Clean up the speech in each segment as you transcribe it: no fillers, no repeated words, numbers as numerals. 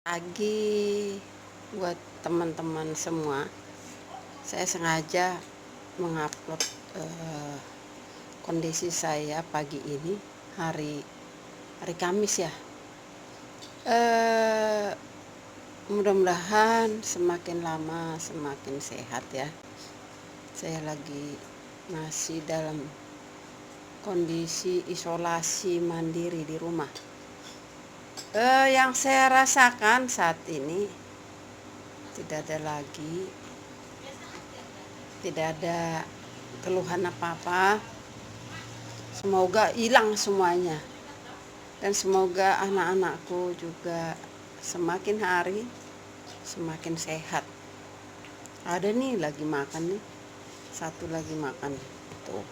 Pagi buat teman-teman semua. Saya sengaja mengupload kondisi saya pagi ini, hari Kamis ya. Mudah-mudahan semakin lama semakin sehat ya. Saya lagi masih dalam kondisi isolasi mandiri di rumah. Yang saya rasakan saat ini tidak ada keluhan apa-apa. Semoga hilang semuanya, dan semoga anak-anakku juga semakin hari semakin sehat. Ada nih lagi makan nih, satu lagi makan tuh.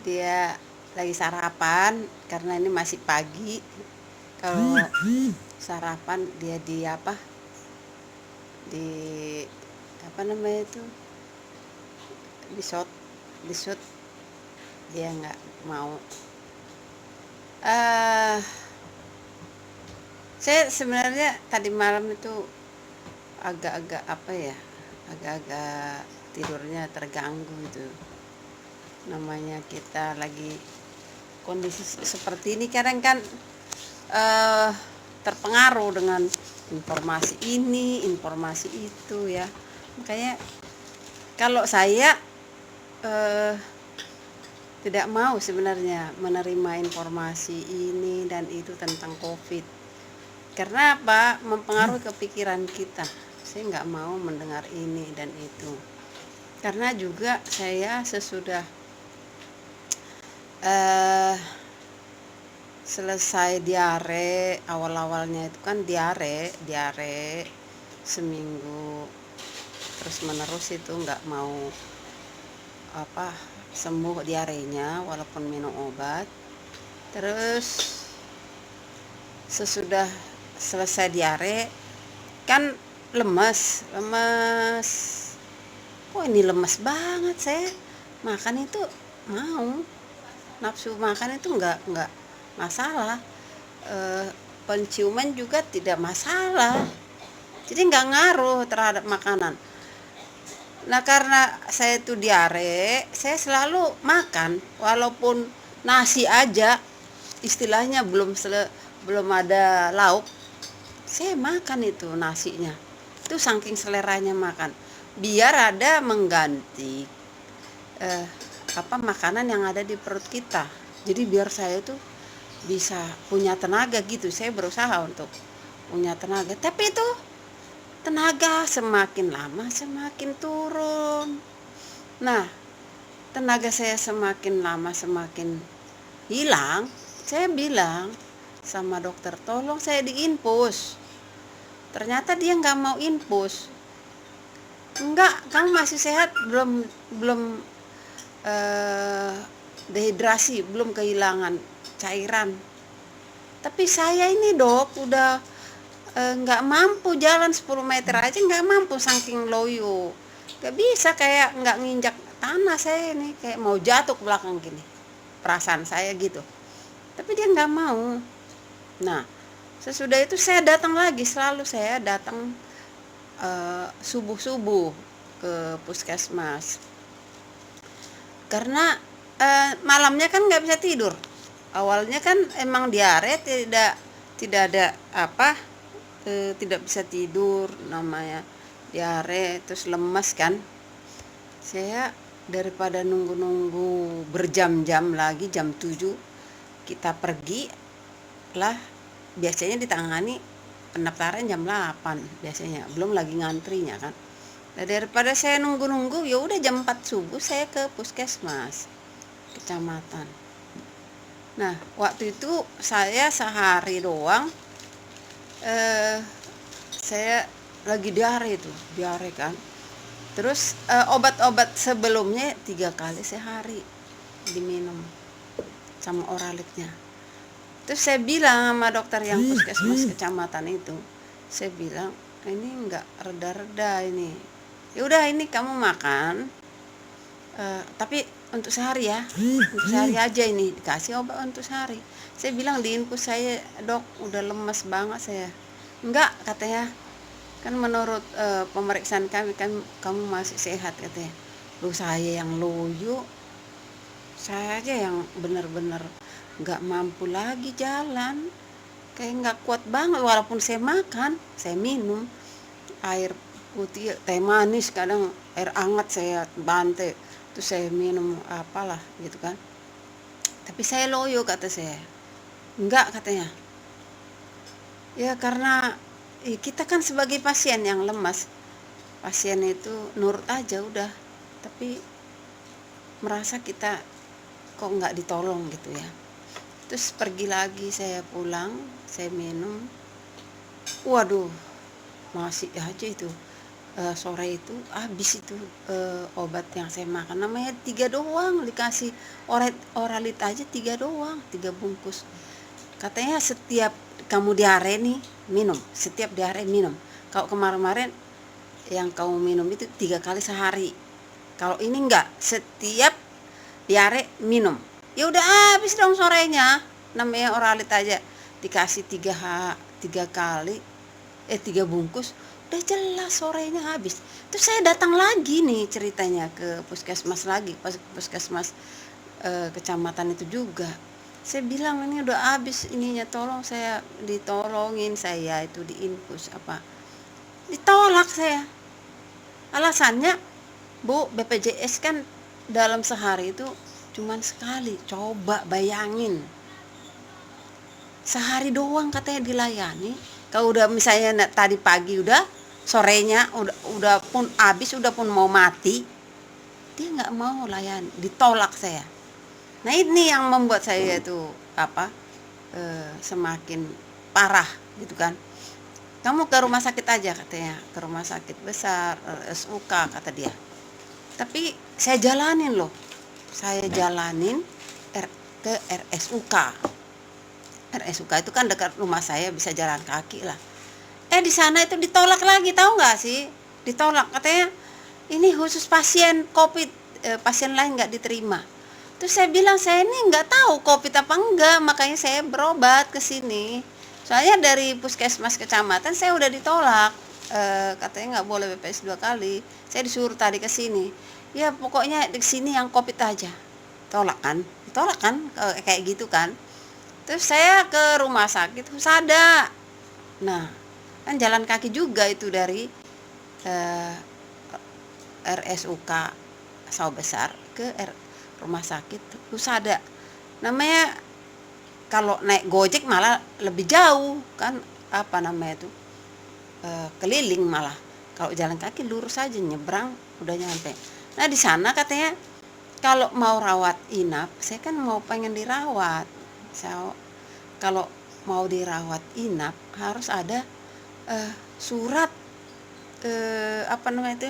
Dia lagi sarapan karena ini masih pagi. Kalau sarapan dia di apa namanya itu, di shot dia nggak mau. Saya sebenarnya tadi malam itu agak-agak tidurnya terganggu itu. Namanya kita lagi kondisi seperti ini kadang kan terpengaruh dengan informasi ini, informasi itu ya. Makanya kalau saya tidak mau sebenarnya menerima informasi ini dan itu tentang COVID. Karena apa? Mempengaruhi kepikiran kita. Saya nggak mau mendengar ini dan itu. Karena juga saya sesudah selesai diare, awalnya itu kan diare seminggu terus menerus, itu nggak mau sembuh diarenya walaupun minum obat. Terus sesudah selesai diare kan lemes. Ini lemes banget saya. Makan itu mau, nafsu makan itu nggak masalah, penciuman juga tidak masalah, jadi nggak ngaruh terhadap makanan. Nah, karena saya itu diare, saya selalu makan walaupun nasi aja, istilahnya belum ada lauk, saya makan itu nasinya. Itu saking seleranya makan, biar ada mengganti makanan yang ada di perut kita. Jadi biar saya itu bisa punya tenaga gitu. Saya berusaha untuk punya tenaga, tapi itu tenaga semakin lama semakin turun. Nah, tenaga saya semakin lama semakin hilang. Saya bilang sama dokter, tolong saya diinfus. Ternyata dia nggak mau infus. Enggak, kamu masih sehat, belum dehidrasi, belum kehilangan cairan. Tapi saya ini dok udah nggak mampu jalan 10 meter aja, nggak mampu saking loyo, nggak bisa, kayak nggak nginjak tanah. Saya ini kayak mau jatuh ke belakang gini, perasaan saya gitu. Tapi dia nggak mau. Nah, sesudah itu saya datang lagi, selalu saya datang subuh ke puskesmas. Karena malamnya kan nggak bisa tidur. Awalnya kan emang diare, tidak ada tidak bisa tidur, namanya diare, terus lemas kan. Saya daripada nunggu berjam-jam lagi, jam 7 kita pergi lah. Biasanya ditangani pendaftaran jam 8 biasanya, belum lagi ngantrinya kan. Nah, daripada saya nunggu ya udah jam 4 subuh saya ke puskesmas kecamatan. Nah, waktu itu saya sehari doang saya lagi diare kan. Terus obat-obat sebelumnya 3 kali sehari diminum sama oralitnya. Terus saya bilang sama dokter yang puskesmas kecamatan itu, saya bilang ini nggak reda-reda ini. Ya udah, ini kamu makan, tapi untuk sehari ya, untuk sehari aja ini dikasih obat untuk sehari. Saya bilang di infus saya, dok udah lemas banget saya. Enggak, katanya, kan menurut pemeriksaan kami kan kamu masih sehat katanya. Lu saya yang loyo, saya aja yang benar-benar nggak mampu lagi jalan, kayak nggak kuat banget. Walaupun saya makan, saya minum air putih, teh manis, kadang air hangat saya bantai, terus saya minum apalah gitu kan. Tapi saya loyo, kata saya. Enggak, katanya. Ya karena kita kan sebagai pasien yang lemas, pasien itu nurut aja udah, tapi merasa kita kok nggak ditolong gitu ya. Terus pergi lagi, saya pulang, saya minum, waduh masih aja itu. Sore itu habis itu obat yang saya makan, namanya 3 doang dikasih, oralit aja 3 doang, 3 bungkus. Katanya setiap kamu diare nih minum, setiap diare minum. Kalau kemarin-kemarin yang kamu minum itu 3 kali sehari, kalau ini enggak, setiap diare minum. Ya udah habis dong sorenya, namanya oralit aja dikasih 3 kali 3 bungkus, udah jelas sorenya habis. Terus saya datang lagi nih ceritanya ke puskesmas lagi, puskesmas kecamatan itu juga. Saya bilang ini udah habis ininya, tolong saya ditolongin, saya itu diinfus apa. Ditolak saya. Alasannya, Bu, BPJS kan dalam sehari itu cuman sekali. Coba bayangin. Sehari doang katanya dilayani. Kalau udah misalnya tadi pagi udah, sorenya udah pun habis, udah pun mau mati, dia nggak mau layani, ditolak saya. Nah ini yang membuat saya itu semakin parah gitu kan. Kamu ke rumah sakit aja katanya, ke rumah sakit besar, RSUK kata dia. Tapi saya jalanin loh, saya jalanin ke RSUK. RSUK itu kan dekat rumah saya, bisa jalan kaki lah. Di sana itu ditolak lagi, tahu nggak sih? Ditolak, katanya ini khusus pasien COVID, pasien lain nggak diterima. Terus saya bilang, saya ini nggak tahu COVID apa enggak, makanya saya berobat ke sini. Soalnya dari puskesmas kecamatan saya udah ditolak, katanya nggak boleh BPS 2 kali. Saya disuruh tadi ke sini. Ya pokoknya di sini yang COVID aja. Ditolak kan, kayak gitu kan. Terus saya ke rumah sakit Husada. Nah, kan jalan kaki juga itu dari RSUK Sawah Besar ke rumah sakit Husada. Namanya kalau naik Gojek malah lebih jauh kan, apa namanya itu, keliling malah. Kalau jalan kaki lurus aja nyebrang udah nyampe. Nah di sana katanya kalau mau rawat inap, saya kan mau pengen dirawat. Kalau mau dirawat inap harus ada surat apa namanya itu,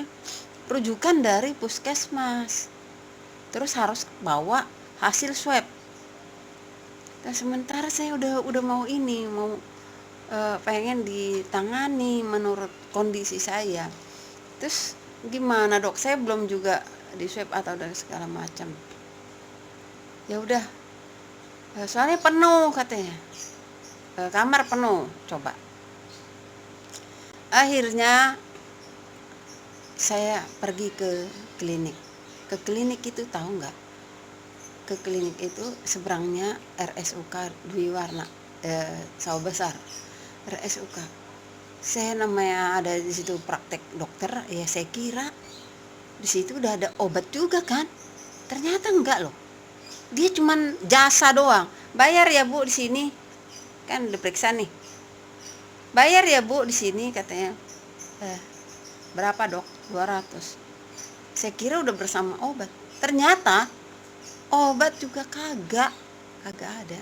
rujukan dari puskesmas. Terus harus bawa hasil swab. Dan sementara saya udah mau pengen ditangani menurut kondisi saya. Terus gimana dok? Saya belum juga di swab atau dari segala macam. Ya udah, soalnya penuh katanya, kamar penuh. Coba. Akhirnya saya pergi ke klinik. Ke klinik itu tahu nggak? Ke klinik itu seberangnya RSUK Dwi Warna, Sawah Besar. RSUK. Saya namanya ada di situ praktek dokter, ya saya kira di situ udah ada obat juga kan. Ternyata enggak loh. Dia cuman jasa doang. Bayar ya Bu di sini. Kan diperiksa nih. Bayar ya Bu di sini katanya. Berapa dok? 200. Saya kira udah bersama obat. Ternyata obat juga kagak ada.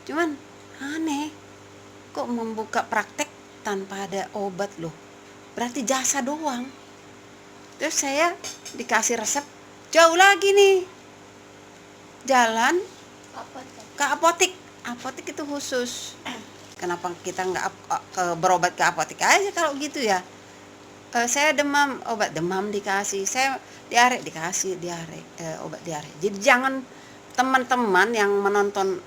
Cuman aneh, kok membuka praktek tanpa ada obat loh. Berarti jasa doang. Terus saya dikasih resep, jauh lagi nih jalan ke apotik. Apotik itu khusus. Kenapa kita nggak berobat ke apotik aja kalau gitu ya? Saya demam, obat demam dikasih, saya diare dikasih diare, obat diare. Jadi jangan teman-teman yang menonton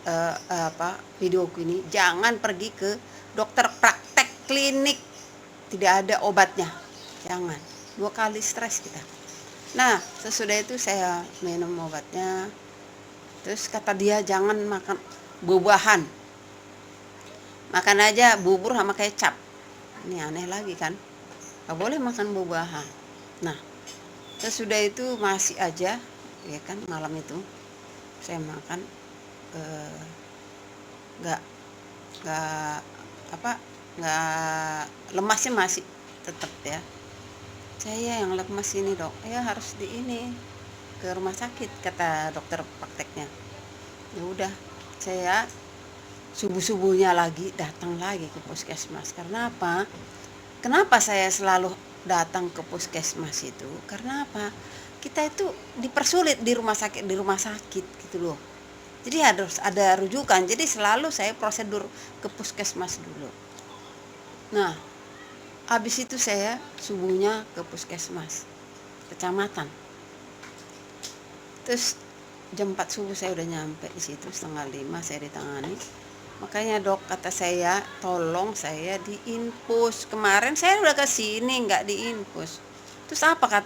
videoku ini jangan pergi ke dokter praktek klinik, tidak ada obatnya, jangan. 2 kali stres kita. Nah, sesudah itu saya minum obatnya. Terus kata dia jangan makan buah-buahan, makan aja bubur sama kecap. Ini aneh lagi kan, nggak boleh makan buah-buahan. Nah, sesudah itu masih aja, ya kan, malam itu saya makan, eh, nggak nggak apa nggak, lemasnya masih tetap ya. Saya yang lemas ini dok, ya harus di ini ke rumah sakit kata dokter prakteknya. Ya udah, saya subuh-subuhnya lagi datang lagi ke puskesmas. Karena apa? Kenapa saya selalu datang ke puskesmas itu? Karena apa? Kita itu dipersulit di rumah sakit gitu loh. Jadi harus ada rujukan. Jadi selalu saya prosedur ke puskesmas dulu. Nah, habis itu saya subuhnya ke puskesmas kecamatan. Terus jam 4 subuh saya udah nyampe di situ, 4:30 saya ditangani. Makanya dok, kata saya, tolong saya diinfus. Kemarin saya udah ke sini nggak diinfus. Terus apa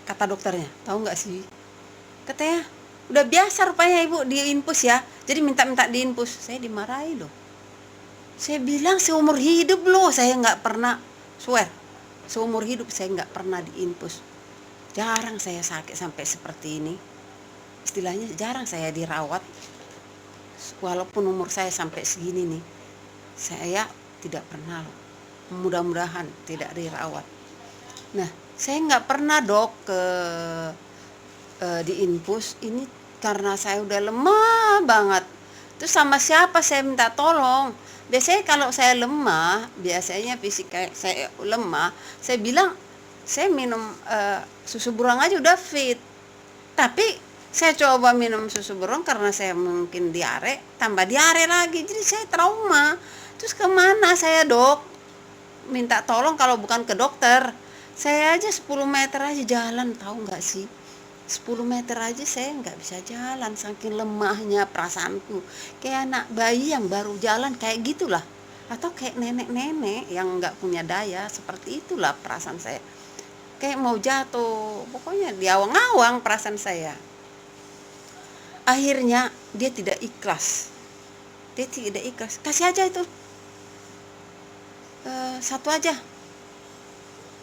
kata dokternya? Tahu nggak sih? Katanya udah biasa rupanya ibu diinfus ya. Jadi minta-minta diinfus. Saya dimarahi loh. Saya bilang seumur hidup loh saya nggak pernah, swear, seumur hidup saya nggak pernah diinfus. Jarang saya sakit sampai seperti ini. Istilahnya jarang saya dirawat. Walaupun umur saya sampai segini nih, saya tidak pernah loh. Mudah-mudahan tidak dirawat. Nah, saya nggak pernah dok ke diinfus ini karena saya udah lemah banget. Terus sama siapa saya minta tolong? Biasanya kalau saya lemah, biasanya fisik saya lemah, saya bilang saya minum susu beruang aja udah fit. Tapi saya coba minum susu beruang karena saya mungkin diare, tambah diare lagi, jadi saya trauma. Terus kemana saya dok minta tolong kalau bukan ke dokter? Saya aja 10 meter aja jalan, tahu nggak sih, 10 meter aja saya nggak bisa jalan, saking lemahnya perasaanku. Kayak anak bayi yang baru jalan kayak gitulah, atau kayak nenek-nenek yang nggak punya daya, seperti itulah perasaan saya, kayak mau jatuh, pokoknya diawang-awang perasaan saya. Akhirnya dia tidak ikhlas, kasih aja itu, satu aja,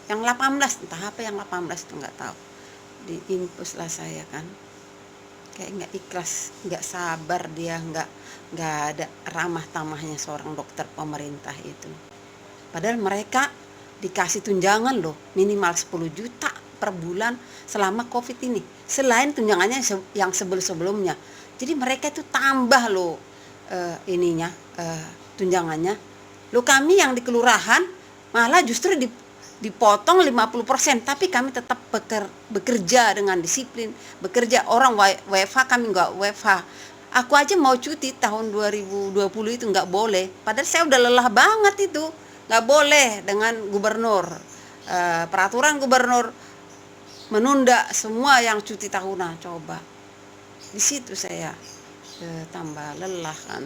yang 18, entah apa yang 18 itu nggak tahu. Diinfus lah saya kan, kayak nggak ikhlas, nggak sabar dia, nggak ada ramah tamahnya seorang dokter pemerintah itu. Padahal mereka dikasih tunjangan loh, minimal 10 juta per bulan selama covid ini, selain tunjangannya yang sebelumnya. Jadi mereka itu tambah loh tunjangannya. Lo kami yang di kelurahan malah justru dipotong 50%, tapi kami tetap bekerja dengan disiplin, bekerja. Orang WFH, kami nggak WFH. Aku aja mau cuti tahun 2020 itu nggak boleh, padahal saya udah lelah banget itu, nggak boleh dengan gubernur, peraturan gubernur menunda semua yang cuti tahunan. Coba di situ saya tambah lelah kan,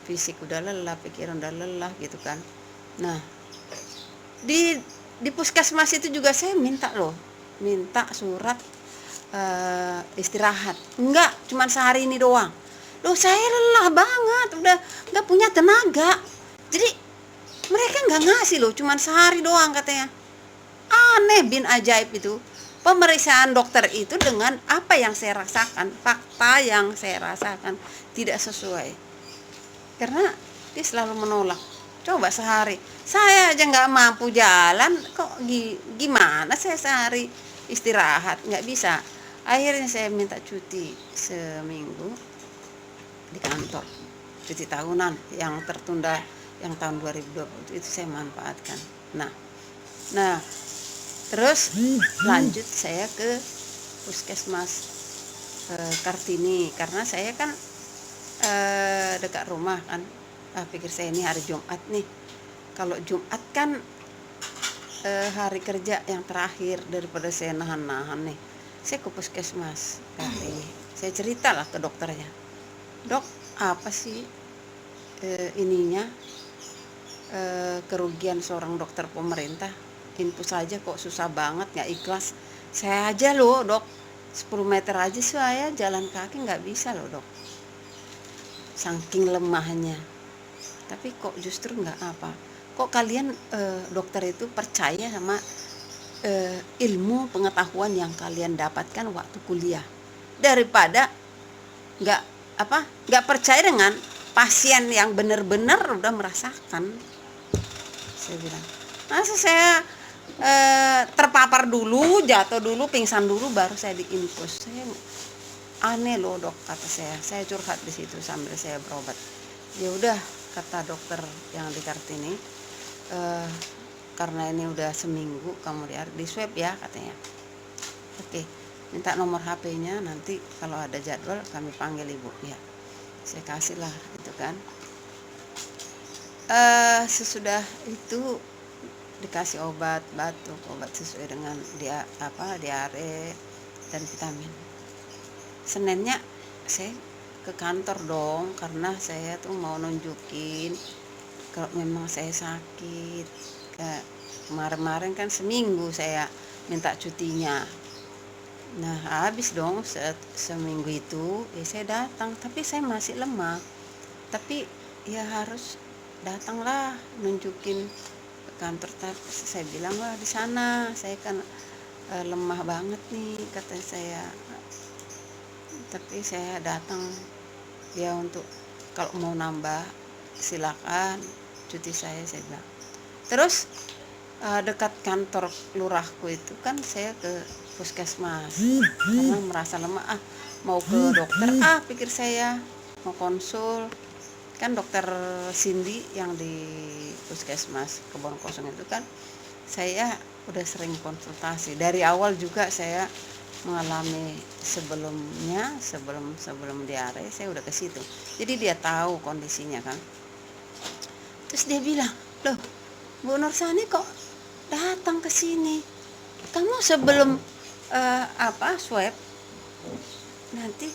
fisik udah lelah, pikiran udah lelah gitu kan. Nah, di puskesmas itu juga saya minta surat istirahat. Enggak, cuma sehari ini doang. Loh, saya lelah banget, udah nggak punya tenaga. Jadi mereka nggak ngasih loh, cuma sehari doang katanya. Aneh bin ajaib itu. Pemeriksaan dokter itu dengan apa yang saya rasakan, fakta yang saya rasakan tidak sesuai. Karena dia selalu menolak. Coba sehari, saya aja nggak mampu jalan, kok gimana saya sehari istirahat, nggak bisa. Akhirnya saya minta cuti seminggu di kantor, cuti tahunan yang tertunda yang tahun 2020 itu saya manfaatkan. Nah terus lanjut saya ke puskesmas Kartini, karena saya kan dekat rumah kan. Pikir saya ini hari Jumat nih, kalau Jumat kan hari kerja yang terakhir, daripada saya nahan-nahan nih, saya ke puskesmas Kartini. Saya ceritalah ke dokternya, dok, apa sih ininya kerugian seorang dokter pemerintah? Infus saja kok susah banget, nggak ikhlas. Saya aja loh dok, 10 meter aja saya jalan kaki nggak bisa loh dok, saking lemahnya. Tapi kok justru nggak apa, kok kalian dokter itu percaya sama ilmu pengetahuan yang kalian dapatkan waktu kuliah, daripada nggak nggak percaya dengan pasien yang benar-benar udah merasakan. Saya bilang, masa saya terpapar dulu, jatuh dulu, pingsan dulu, baru saya diinfus? Saya aneh loh dok, kata saya curhat di situ sambil saya berobat. Ya udah, kata dokter yang di Kartini, karena ini udah seminggu kamu di swab ya, katanya. Oke, minta nomor HP-nya, nanti kalau ada jadwal kami panggil ibu ya. Saya kasih lah itu kan. Sesudah itu dikasih obat batuk, obat sesuai dengan diare dan vitamin. Seninnya saya ke kantor dong, karena saya tuh mau nunjukin kalau memang saya sakit. Kemarin kan seminggu saya minta cutinya. Nah habis dong seminggu itu saya datang, tapi saya masih lemah. Tapi ya harus datanglah nunjukin ke kantor. Tapi saya bilang, wah di sana saya kan lemah banget nih, kata saya. Tapi saya datang ya untuk kalau mau nambah silakan cuti saya bilang. Terus dekat kantor lurahku itu kan saya ke puskesmas karena merasa lemah. Mau ke dokter, pikir saya mau konsul. Kan dokter Cindy yang di puskesmas Kebon Kosong itu kan saya udah sering konsultasi. Dari awal juga saya mengalami sebelum diare, saya udah ke situ. Jadi dia tahu kondisinya kan. Terus dia bilang, loh Bu Nursani kok datang ke sini? Kamu sebelum swab nanti,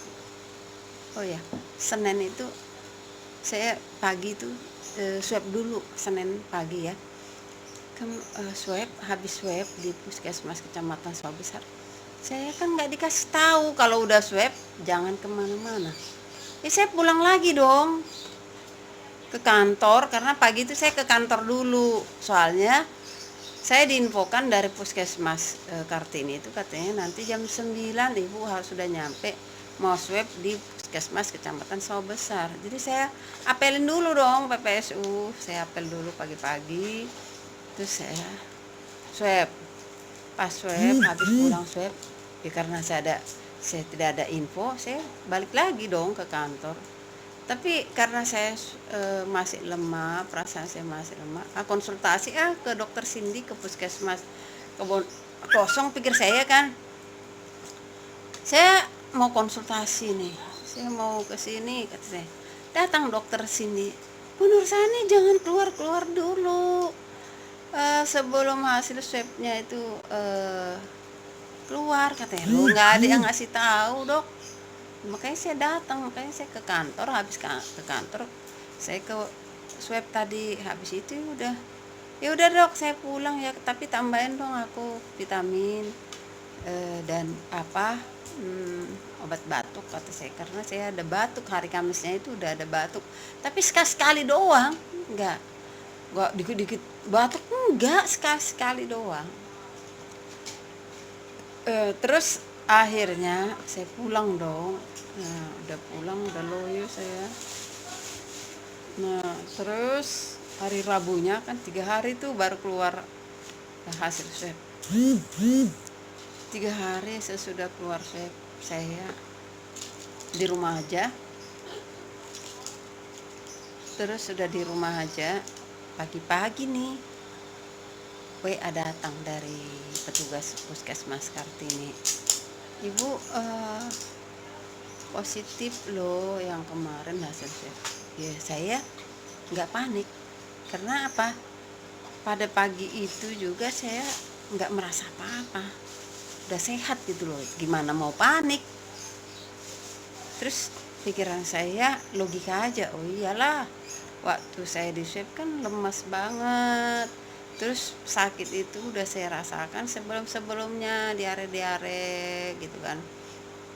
oh ya, Senin itu saya pagi itu swab dulu, Senin pagi ya. Kamu habis swab di puskesmas Kecamatan Sawah Besar. Saya kan nggak dikasih tahu kalau udah swab jangan kemana-mana. Saya pulang lagi dong ke kantor, karena pagi itu saya ke kantor dulu. Soalnya saya diinfokan dari puskesmas Kartini itu, katanya nanti jam 9 ibu harus sudah nyampe mau swab di puskesmas Kecamatan Sawah Besar. Jadi saya apelin dulu dong PPSU, saya apel dulu pagi-pagi. Terus saya swab. Pas swab, habis pulang swab, ya karena saya tidak ada info, saya balik lagi dong ke kantor. Tapi karena saya masih lemah, perasaan saya masih lemah, konsultasi ke dokter Cindy ke puskesmas Kebon Kosong, pikir saya kan. Saya mau konsultasi nih, saya mau ke sini, kata saya. Datang dokter Cindy, Bu Nursani jangan keluar dulu. Sebelum hasil swabnya itu keluar, katanya. Lu nggak ada yang ngasih tahu dok. Makanya saya datang, makanya saya ke kantor. Habis ke kantor saya ke swab tadi, habis itu ya udah dok saya pulang ya, tapi tambahin dong aku vitamin dan obat batuk, kata saya, karena saya ada batuk. Hari Kamisnya itu udah ada batuk, tapi sekali doang, enggak dikit-dikit batuk, enggak, sekali doang. Terus akhirnya saya pulang dong. Nah udah pulang, udah loyo saya. Nah terus hari Rabunya kan 3 hari tuh baru keluar hasil swab. 3 hari sesudah keluar swab, saya di rumah aja. Terus sudah di rumah aja, pagi-pagi nih WA datang dari petugas puskesmas Kartini. Ibu positif loh yang kemarin hasil swab. Ya saya nggak panik, karena apa? pada pagi itu juga saya nggak merasa apa-apa, udah sehat gitu loh, gimana mau panik. Terus pikiran saya logika aja, oh iyalah waktu saya di swab kan lemas banget, terus sakit itu udah saya rasakan sebelum-sebelumnya, diare-diare gitu kan.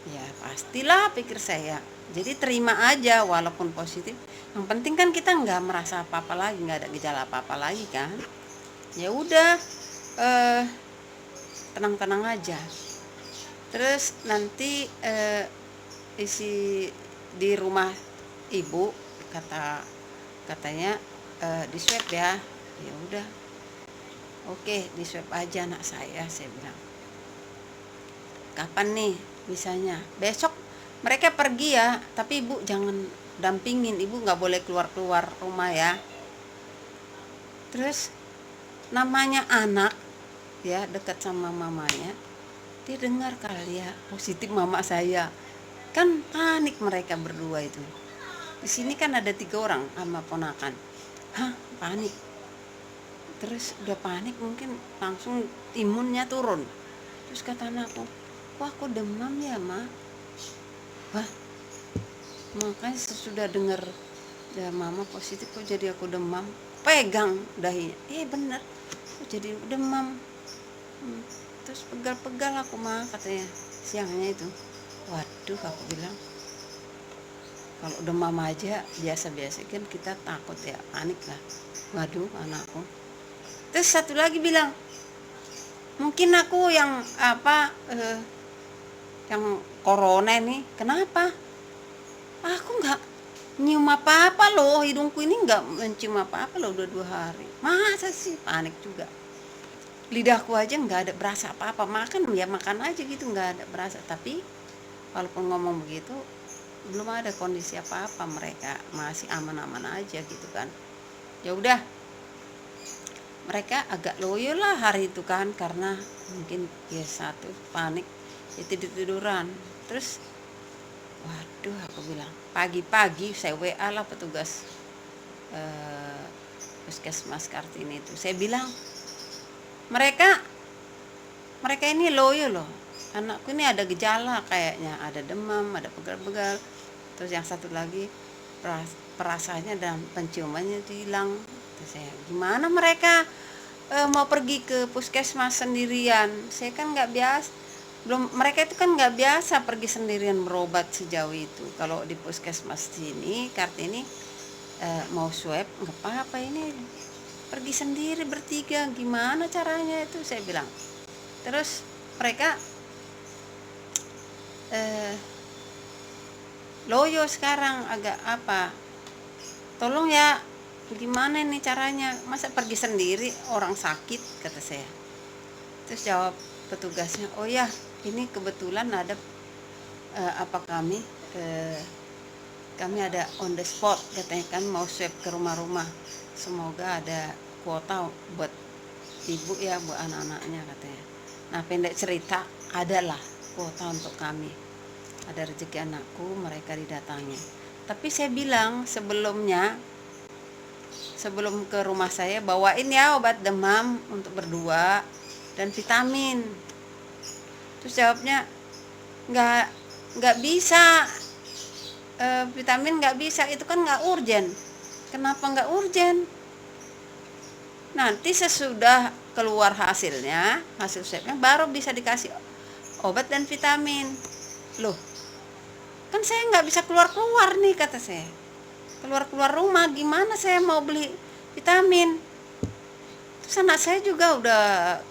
Ya pastilah, pikir saya. Jadi terima aja walaupun positif. Yang penting kan kita nggak merasa apa-apa lagi, nggak ada gejala apa-apa lagi kan. Ya udah, eh, tenang-tenang aja. Terus nanti isi di rumah ibu, katanya di swab ya. Ya udah, oke, di swab aja anak saya bilang. Kapan nih bisanya? Besok mereka pergi ya, tapi ibu jangan dampingin, ibu nggak boleh keluar rumah ya. Terus namanya anak ya, dekat sama mamanya, dia dengar kali ya positif mama saya, kan panik mereka berdua itu. Di sini kan ada 3 orang sama ponakan, panik. Terus udah panik mungkin langsung imunnya turun. Terus kata anakku, wah aku demam ya ma. Wah, makanya sesudah dengar ya mama positif kok jadi aku demam, pegang dahinya, bener, kok jadi demam. Terus pegal-pegal aku mah, katanya siangnya itu. Waduh, aku bilang kalau demam aja biasa-biasa kan kita takut ya, panik lah. Waduh anakku. Terus satu lagi bilang, mungkin aku yang yang corona nih. Kenapa? Aku nggak nyium apa-apa loh, hidungku ini nggak mencium apa-apa loh udah 2 hari. Masa sih, panik juga. Lidahku aja nggak ada berasa apa-apa, makan ya makan aja gitu, nggak ada berasa. Tapi walaupun ngomong begitu, belum ada kondisi apa-apa, mereka masih aman-aman aja gitu kan. Ya udah, mereka agak loyo lah hari itu kan, karena mungkin ya satu panik ya tiduran. Terus waduh, aku bilang pagi-pagi saya WA lah petugas puskesmas Kartini itu. Saya bilang mereka ini loyo loh, anakku ini ada gejala kayaknya, ada demam, ada pegal-pegal, terus yang satu lagi perasaannya dan penciumannya itu hilang. Terus saya, gimana mereka mau pergi ke puskesmas sendirian? Saya kan nggak biasa, mereka itu kan nggak biasa pergi sendirian berobat sejauh itu. Kalau di puskesmas sini Kartini mau swab nggak apa-apa, ini pergi sendiri bertiga, gimana caranya itu, saya bilang. Terus mereka loyo sekarang, agak tolong ya, gimana nih caranya, masa pergi sendiri orang sakit, kata saya. Terus jawab petugasnya, oh ya ini kebetulan ada kami ada on the spot, katanya kan mau swab ke rumah-rumah, semoga ada kuota buat ibu ya, buat anak-anaknya, katanya. Nah pendek cerita, adalah kuota untuk kami, ada rezeki anakku, mereka didatangi. Tapi saya bilang sebelum ke rumah saya, bawain ya obat demam untuk berdua dan vitamin. Terus jawabnya, nggak bisa, vitamin nggak bisa, itu kan nggak urgen. Kenapa nggak urgen? Nanti sesudah keluar hasil swabnya baru bisa dikasih obat dan vitamin. Loh, kan saya nggak bisa keluar nih, kata saya. Keluar rumah, gimana saya mau beli vitamin? Terus anak saya juga udah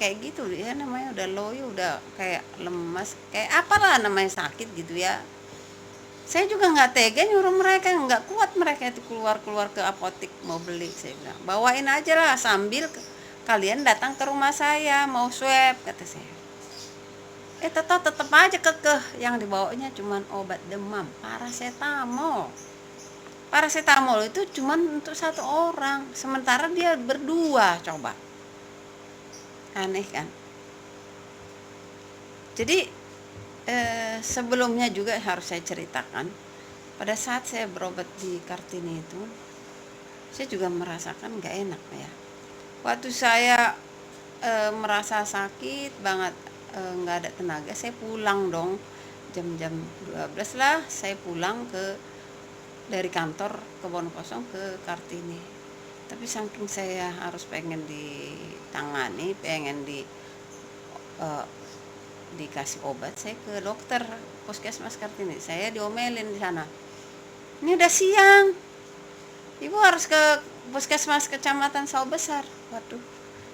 kayak gitu ya, namanya udah loyo, udah kayak lemas, kayak apalah namanya, sakit gitu ya. Saya juga nggak tega nyuruh mereka, nggak kuat mereka itu keluar ke apotik mau beli. Saya bilang, bawain aja lah sambil kalian datang ke rumah saya mau swab, kata saya. Tetap aja kekeh, yang dibawanya cuman obat demam, paracetamol itu cuman untuk 1 orang, sementara dia berdua, coba. Aneh kan? Jadi sebelumnya juga harus saya ceritakan, pada saat saya berobat di Kartini itu, saya juga merasakan gak enak ya. Waktu saya merasa sakit banget, nggak ada tenaga, saya pulang dong. Jam-jam 12 lah saya pulang dari kantor Kebon Kosong ke Kartini. Tapi saking saya harus pengen ditangani, pengen eh, dikasih obat, saya ke dokter Puskesmas Kartini. Saya diomelin di sana. Ini udah siang, ibu harus ke Puskesmas Kecamatan Sawah Besar. Waduh,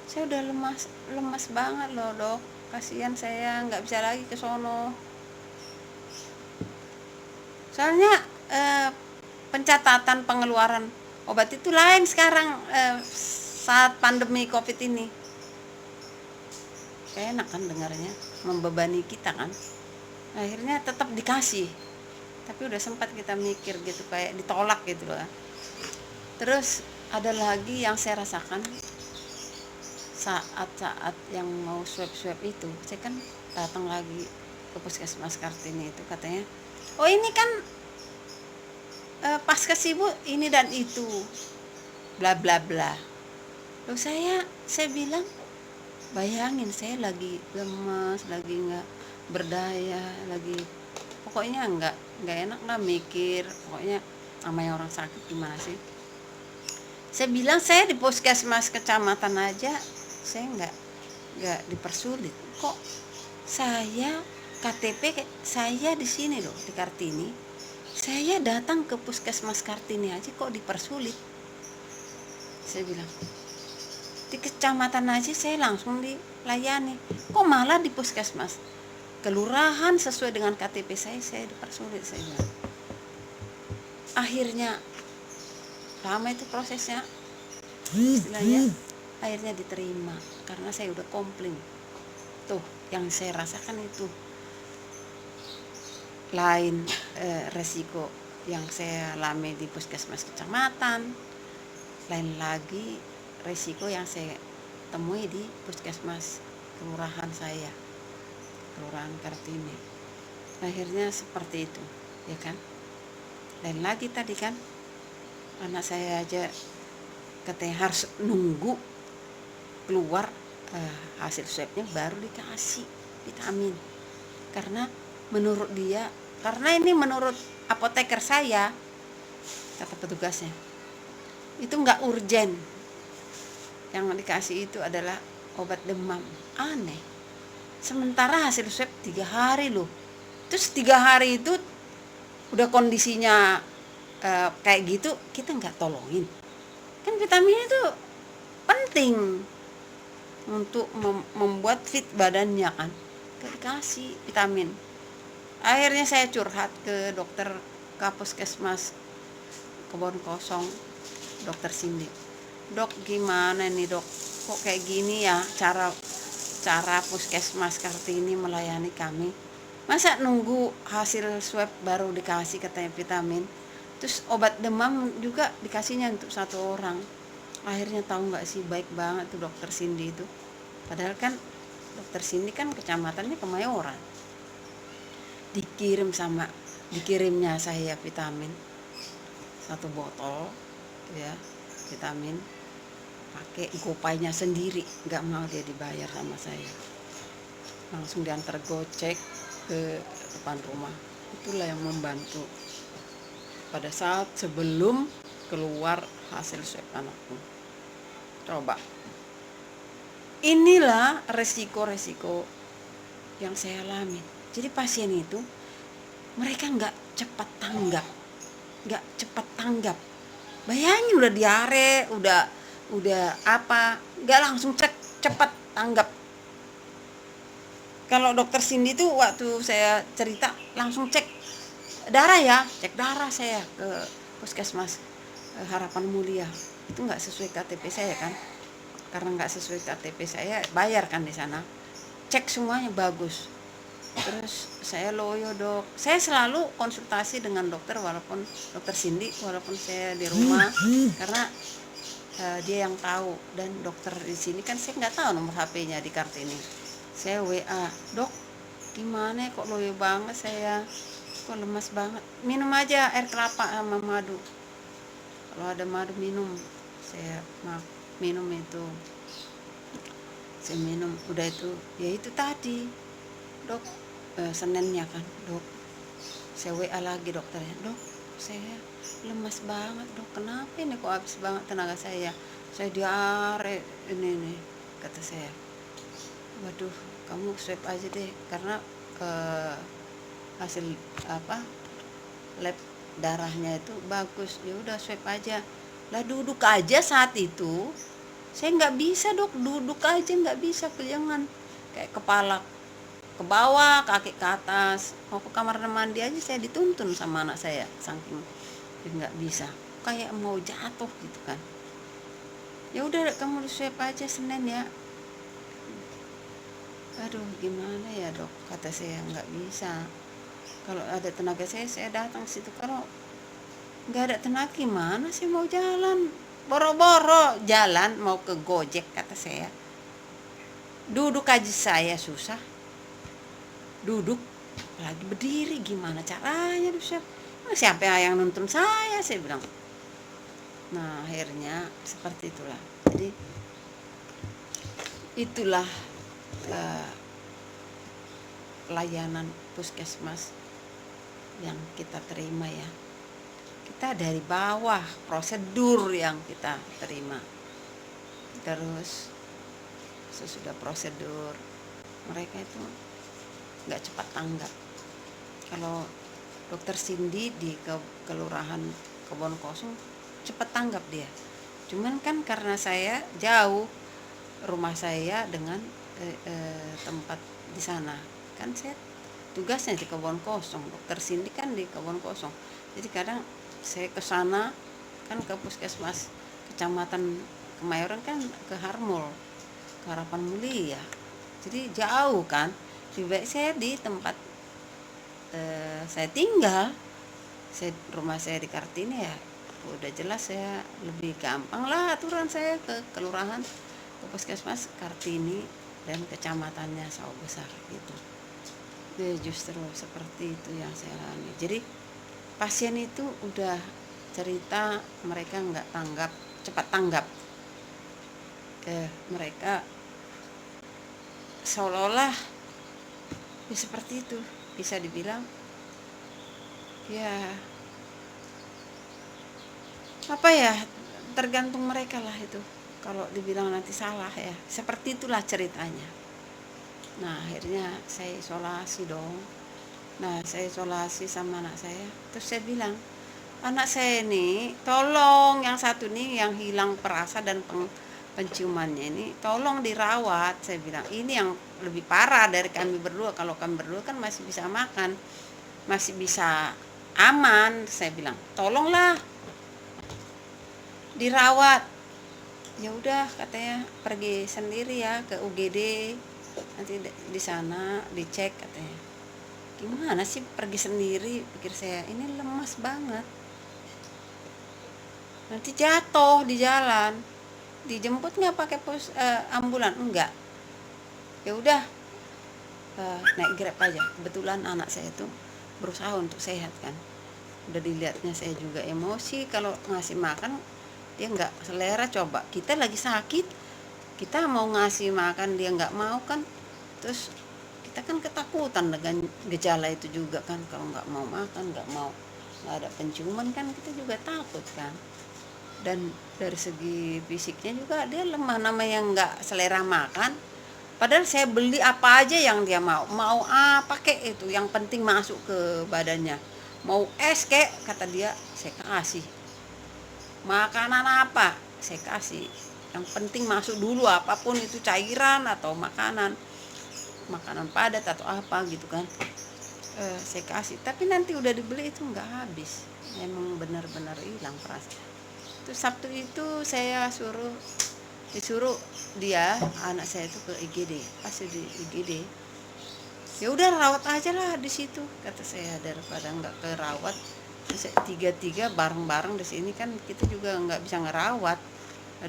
saya udah lemas lemas banget loh dok, kasihan saya nggak bisa lagi ke sono. Soalnya eh, pencatatan pengeluaran obat itu lain sekarang, saat pandemi COVID ini. Kayak enak kan dengarnya, membebani kita kan. Akhirnya tetap dikasih, tapi udah sempat kita mikir gitu, kayak ditolak gitu loh. Terus ada lagi yang saya rasakan saat-saat yang mau swab itu, saya kan datang lagi ke Puskesmas Kartini itu, katanya, oh ini kan Paskes ibu ini dan itu, bla bla bla. Loh, saya bilang, bayangin saya lagi lemas, lagi nggak berdaya, lagi pokoknya nggak enak lah mikir, pokoknya namanya orang sakit gimana sih. Saya bilang saya di Puskesmas Kecamatan aja saya nggak dipersulit kok. Saya KTP saya di sini loh, di Kartini. Saya datang ke Puskesmas Kartini aja kok dipersulit. Saya bilang, di kecamatan aja saya langsung dilayani, kok malah di Puskesmas kelurahan sesuai dengan KTP saya dipersulit. Saya bilang, akhirnya lama itu prosesnya, istilahnya akhirnya diterima karena saya udah komplain. Tuh yang saya rasakan itu lain, resiko yang saya alami di Puskesmas Kecamatan, lain lagi resiko yang saya temui di Puskesmas kelurahan saya, Kelurahan Kartini. Akhirnya seperti itu, ya kan. Lain lagi tadi kan, anak saya aja katanya harus nunggu keluar hasil swabnya baru dikasih vitamin, karena menurut dia, karena ini menurut apoteker saya, kata petugasnya, itu nggak urgen, yang dikasih itu adalah obat demam. Aneh, sementara hasil swab 3 hari loh. Terus 3 hari itu udah kondisinya kayak gitu, kita nggak tolongin. Kan vitaminnya itu penting untuk membuat fit badannya kan, gak dikasih vitamin. Akhirnya saya curhat ke dokter Puskesmas Kebon Kosong, dokter Cindy. Dok, gimana nih dok, kok kayak gini ya cara Puskesmas Kartini melayani kami, masa nunggu hasil swab baru dikasih katanya vitamin, terus obat demam juga dikasihnya untuk 1 orang. Akhirnya tahu nggak sih, baik banget tuh dokter Cindy itu. Padahal kan dokter Cindy kan kecamatannya Kemayoran. Dikirimnya saya vitamin 1 botol ya, vitamin pakai gopaynya sendiri, nggak mau dia dibayar sama saya, langsung diantar gocek ke depan rumah. Itulah yang membantu pada saat sebelum keluar hasil swab anakku. Coba, inilah resiko-resiko yang saya alami. Jadi pasien itu mereka nggak cepat tanggap. Bayangin udah diare, udah apa, nggak langsung cepat tanggap. Kalau dokter Cindy tuh waktu saya cerita langsung cek darah saya ke Puskesmas Harapan Mulia. Itu nggak sesuai KTP saya kan, karena nggak sesuai KTP saya bayar kan di sana, cek semuanya bagus. Terus saya loyo dok, saya selalu konsultasi dengan dokter, walaupun dokter Cindy, walaupun saya di rumah, karena dia yang tahu. Dan dokter di sini kan saya nggak tahu nomor HP-nya di Kartini. Saya WA, dok gimana kok loyo banget saya, kok lemas banget, minum aja air kelapa sama madu, kalau ada madu minum. Saya minum itu. saya minum. Udah itu ya itu tadi dok, Seninnya kan dok, saya WA lagi dokternya, dok saya lemas banget dok, kenapa ini kok habis banget tenaga saya diare ini nih, kata saya. Waduh, kamu swab aja deh, karena hasil apa lab darahnya itu bagus. Ya udah swab aja lah. Duduk aja saat itu saya nggak bisa dok, duduk aja nggak bisa, kejangan kayak kepala ke bawah, kaki ke atas. Mau ke kamar mandi aja saya dituntun sama anak saya, saking nggak bisa, kayak mau jatuh gitu kan. Ya udah kamu swab aja Senin ya. Aduh gimana ya dok, kata saya, nggak bisa. Kalau ada tenaga saya datang ke situ. Kalau nggak ada tenaga gimana sih mau jalan, boro-boro jalan mau ke Gojek, kata saya. Duduk aja saya susah, duduk lagi berdiri gimana caranya Ustaz? Siapa yang nuntun saya bilang. Nah akhirnya seperti itulah. Jadi itulah layanan puskesmas yang kita terima ya. Kita dari bawah, prosedur yang kita terima. Terus sesudah prosedur mereka itu nggak cepat tanggap. Kalau dokter Cindy di kelurahan Kebon Kosong cepat tanggap dia. Cuman kan karena saya jauh rumah saya dengan tempat di sana, kan saya tugasnya di Kebon Kosong, dokter Cindy kan di Kebon Kosong. Jadi kadang saya ke sana kan ke puskesmas kecamatan Kemayoran kan ke Harmul, ke Harapan Mulia. Jadi jauh kan. Lebih baik saya di tempat saya tinggal. Rumah saya di Kartini ya. Udah jelas saya lebih gampang lah aturan saya ke kelurahan, ke puskesmas Kartini dan kecamatannya Sawah Besar gitu. Justru seperti itu yang saya alami. Jadi pasien itu udah cerita mereka nggak tanggap, cepat tanggap. Mereka seolah-olah ya seperti itu, bisa dibilang ya apa ya, tergantung mereka lah itu. Kalau dibilang nanti salah ya, seperti itulah ceritanya. Nah akhirnya saya isolasi dong. Nah saya isolasi sama anak saya. Terus saya bilang, anak saya ini tolong, yang satu nih yang hilang perasa dan penciumannya ini tolong dirawat. Saya bilang ini yang lebih parah dari kami berdua. Kalau kami berdua kan masih bisa makan, masih bisa aman. Saya bilang tolonglah dirawat. Ya udah katanya pergi sendiri ya ke UGD, nanti di sana dicek katanya. Gimana sih pergi sendiri, pikir saya, ini lemas banget, nanti jatuh di jalan. Dijemput nggak pakai ambulan? Enggak. Ya udah naik Grab aja. Kebetulan anak saya itu berusaha untuk sehat kan. Udah dilihatnya saya juga emosi, kalau ngasih makan dia nggak selera. Coba kita lagi sakit, kita mau ngasih makan dia nggak mau kan. Terus kita kan ketakutan dengan gejala itu juga kan. Kalau nggak mau makan, nggak ada penciuman kan, kita juga takut kan. Dan dari segi fisiknya juga dia lemah, nama yang nggak selera makan. Padahal saya beli apa aja yang dia mau apa kek itu, yang penting masuk ke badannya. Mau es kek, kata dia, saya kasih. Makanan apa, saya kasih. Yang penting masuk dulu, apapun itu cairan atau makanan padat atau apa gitu kan. Saya kasih. Tapi nanti udah dibeli itu nggak habis, emang benar-benar hilang perasaan. Terus Sabtu itu saya disuruh dia, anak saya itu ke IGD. Pas di IGD, ya udah rawat aja lah di situ, kata saya, daripada nggak kerawat. Terus tiga bareng-bareng di sini kan kita juga nggak bisa ngerawat.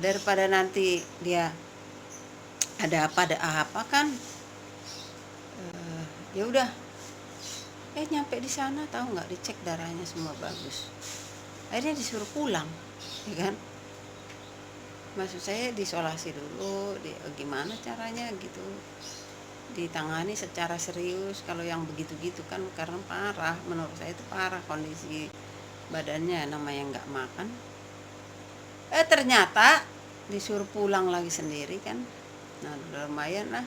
Daripada nanti dia ada apa kan. Ya udah. Nyampe di sana tahu nggak, dicek darahnya semua bagus. Akhirnya disuruh pulang, ya kan? maksud saya diisolasi dulu, gimana caranya gitu, ditangani secara serius. Kalau yang begitu-gitu kan karena parah, menurut saya itu parah kondisi badannya, namanya nggak makan, ternyata disuruh pulang lagi sendiri kan. Nah lumayan lah.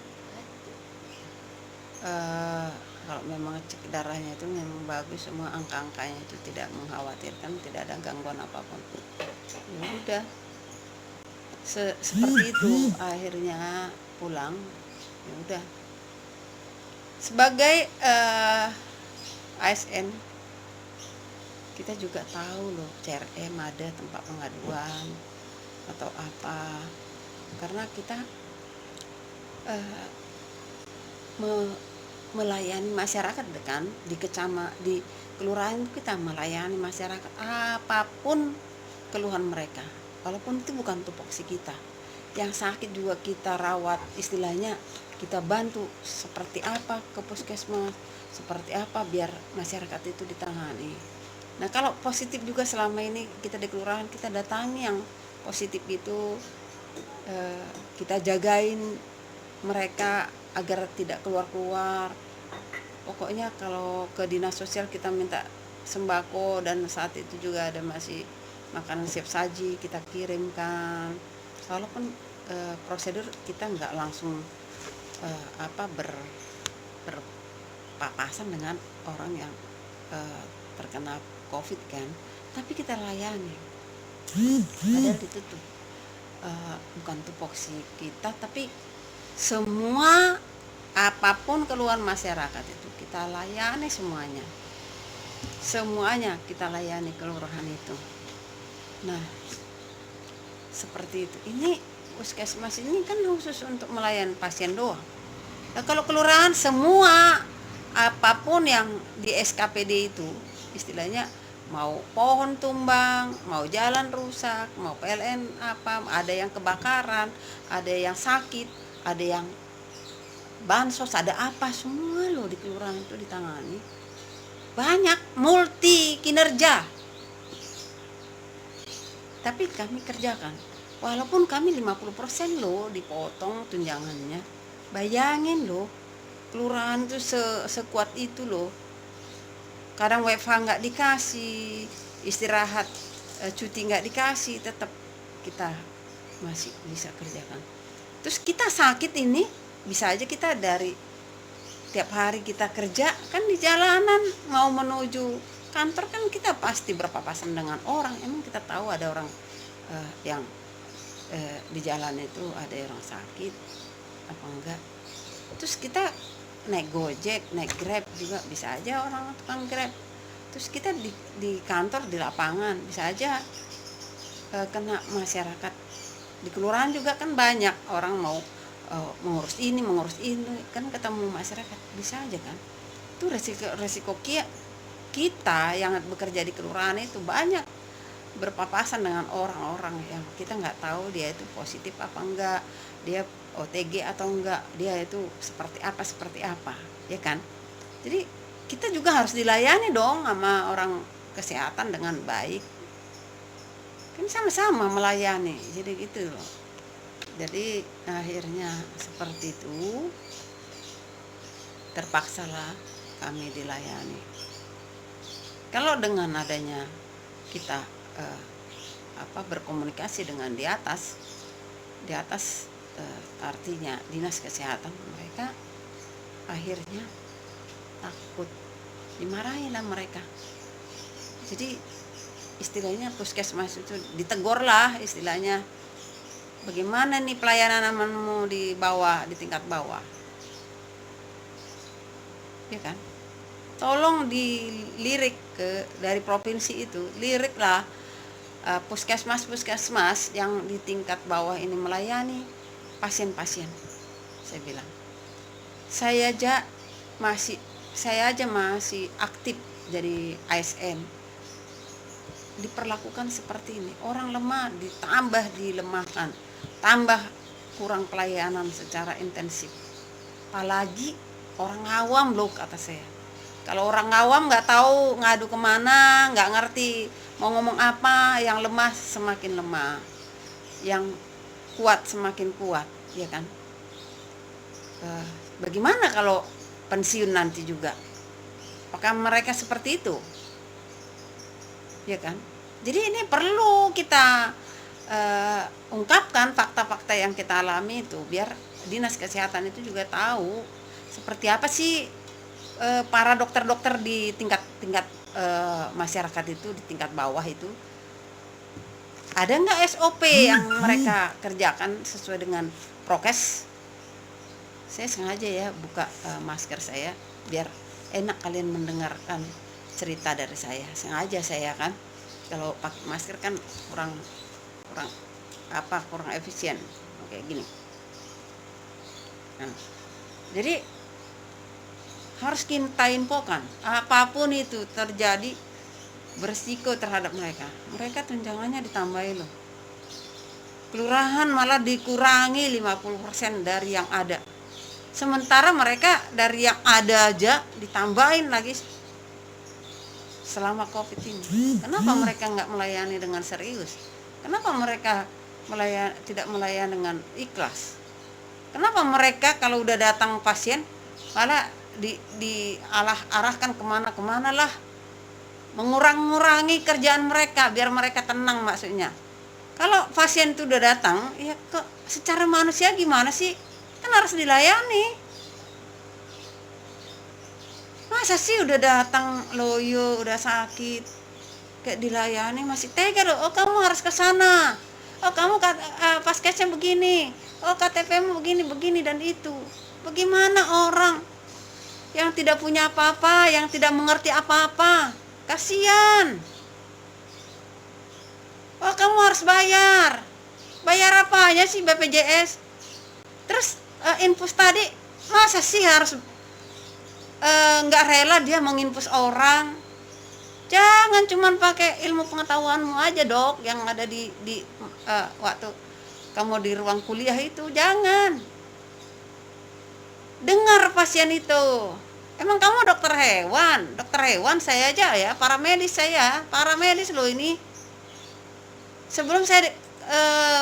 eh, Kalau memang cek darahnya itu memang bagus, semua angka-angkanya itu tidak mengkhawatirkan, tidak ada gangguan apapun, ya udah seperti itu. Akhirnya pulang, ya udah. Sebagai ASN kita juga tahu loh, CRM ada tempat pengaduan atau apa, karena kita eh, melayani masyarakat kan. Di kelurahan kita melayani masyarakat apapun keluhan mereka, walaupun itu bukan tupoksi kita. Yang sakit juga kita rawat, istilahnya kita bantu seperti apa ke puskesmas, seperti apa biar masyarakat itu ditangani. Nah kalau positif juga selama ini kita di kelurahan, kita datangi yang positif itu, kita jagain mereka agar tidak keluar-keluar. Pokoknya kalau ke dinas sosial kita minta sembako, dan saat itu juga ada masih makanan siap saji kita kirimkan. Walaupun prosedur kita nggak langsung berpapasan dengan orang yang terkena COVID kan, tapi kita layani. Padahal itu tuh bukan tupoksi kita, tapi semua apapun keluhan masyarakat itu kita layani semuanya kita layani kelurahan itu. Nah seperti itu. Ini puskesmas ini kan khusus untuk melayani pasien doang. Nah kalau kelurahan semua apapun yang di SKPD itu, istilahnya mau pohon tumbang, mau jalan rusak, mau PLN apa, ada yang kebakaran, ada yang sakit, ada yang bansos, ada apa, semua loh di kelurahan itu ditangani. Banyak multi kinerja, tapi kami kerjakan. Walaupun kami 50% loh dipotong tunjangannya. Bayangin loh, kelurahan itu sekuat itu loh. Kadang WFH nggak dikasih, istirahat cuti nggak dikasih, tetap kita masih bisa kerjakan. Terus kita sakit ini, bisa aja kita dari tiap hari kita kerja kan di jalanan mau menuju kantor kan kita pasti berpapasan dengan orang. Emang kita tahu ada orang yang di jalan itu ada orang sakit apa enggak. Terus kita naik Gojek, naik Grab juga bisa aja orang tukang Grab. Terus kita di kantor, di lapangan bisa aja kena masyarakat. Di kelurahan juga kan banyak orang mau mengurus ini kan, ketemu masyarakat bisa aja kan. Itu resiko kita yang bekerja di kelurahan itu banyak berpapasan dengan orang-orang yang kita nggak tahu dia itu positif apa enggak, dia OTG atau enggak, dia itu seperti apa ya kan. Jadi kita juga harus dilayani dong sama orang kesehatan dengan baik, kan sama-sama melayani. Jadi gitu loh. Jadi akhirnya seperti itu, terpaksalah kami dilayani. Kalau dengan adanya kita berkomunikasi dengan di atas artinya dinas kesehatan, mereka akhirnya takut, dimarahin lah mereka. Jadi istilahnya puskesmas itu ditegur lah, istilahnya bagaimana nih pelayananmu di bawah, di tingkat bawah, ya kan. Tolong dilirik dari provinsi itu, liriklah puskesmas yang di tingkat bawah ini melayani pasien-pasien. Saya bilang, saya aja masih aktif jadi ASN, diperlakukan seperti ini. Orang lemah ditambah dilemahkan, tambah kurang pelayanan secara intensif. Apalagi orang awam loh, kata saya. Kalau orang awam nggak tahu ngadu kemana, nggak ngerti mau ngomong apa, yang lemah semakin lemah, yang kuat semakin kuat, ya kan? Eh, Bagaimana kalau pensiun nanti juga? Apakah mereka seperti itu? Ya kan? Jadi ini perlu kita ungkapkan fakta-fakta yang kita alami itu, biar dinas kesehatan itu juga tahu seperti apa sih para dokter-dokter di tingkat masyarakat itu, di tingkat bawah itu, ada nggak SOP yang mereka kerjakan sesuai dengan prokes. Saya sengaja ya buka masker saya biar enak kalian mendengarkan cerita dari saya. Sengaja saya kan, kalau pakai masker kan kurang efisien. Oke, gini. Nah, jadi harus kita infokan apapun itu terjadi berisiko terhadap mereka. Mereka tunjangannya ditambahin loh. Kelurahan malah dikurangi 50% dari yang ada. Sementara mereka dari yang ada aja ditambahin lagi selama COVID ini. Kenapa mereka nggak melayani dengan serius? Kenapa mereka tidak melayani dengan ikhlas? Kenapa mereka kalau udah datang pasien malah arahkan kemana lah, mengurangi kerjaan mereka biar mereka tenang maksudnya. Kalau pasien itu udah datang, ya secara manusia gimana sih? Kan harus dilayani. Masa sih udah datang loyo, udah sakit, kayak dilayani masih tega loh. Oh kamu harus ke sana. Oh kamu paskesnya begini. Oh KTP-mu begini dan itu. Bagaimana orang yang tidak punya apa-apa, yang tidak mengerti apa-apa? Kasihan. Oh kamu harus bayar. Bayar apa aja sih BPJS? Terus infus tadi masa sih harus nggak rela dia menginfus orang? Jangan cuman pakai ilmu pengetahuanmu aja dok yang ada di waktu kamu di ruang kuliah itu. Jangan dengar pasien itu. Emang kamu dokter hewan saya aja ya, paramedis loh ini. Sebelum saya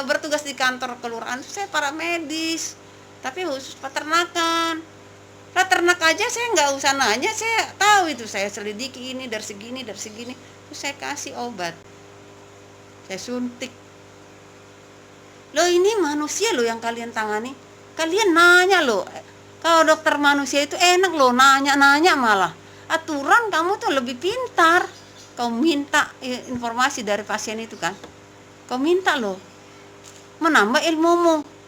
bertugas di kantor kelurahan saya paramedis, tapi khusus peternakan. Ternak aja saya nggak usah nanya, saya tahu itu, saya selidiki ini dari segini, terus saya kasih obat, saya suntik. Loh ini manusia loh yang kalian tangani, kalian nanya loh. Kalau dokter manusia itu enak loh, nanya malah. Aturan kamu tuh lebih pintar, kau minta informasi dari pasien itu kan, kau minta loh, menambah ilmumu.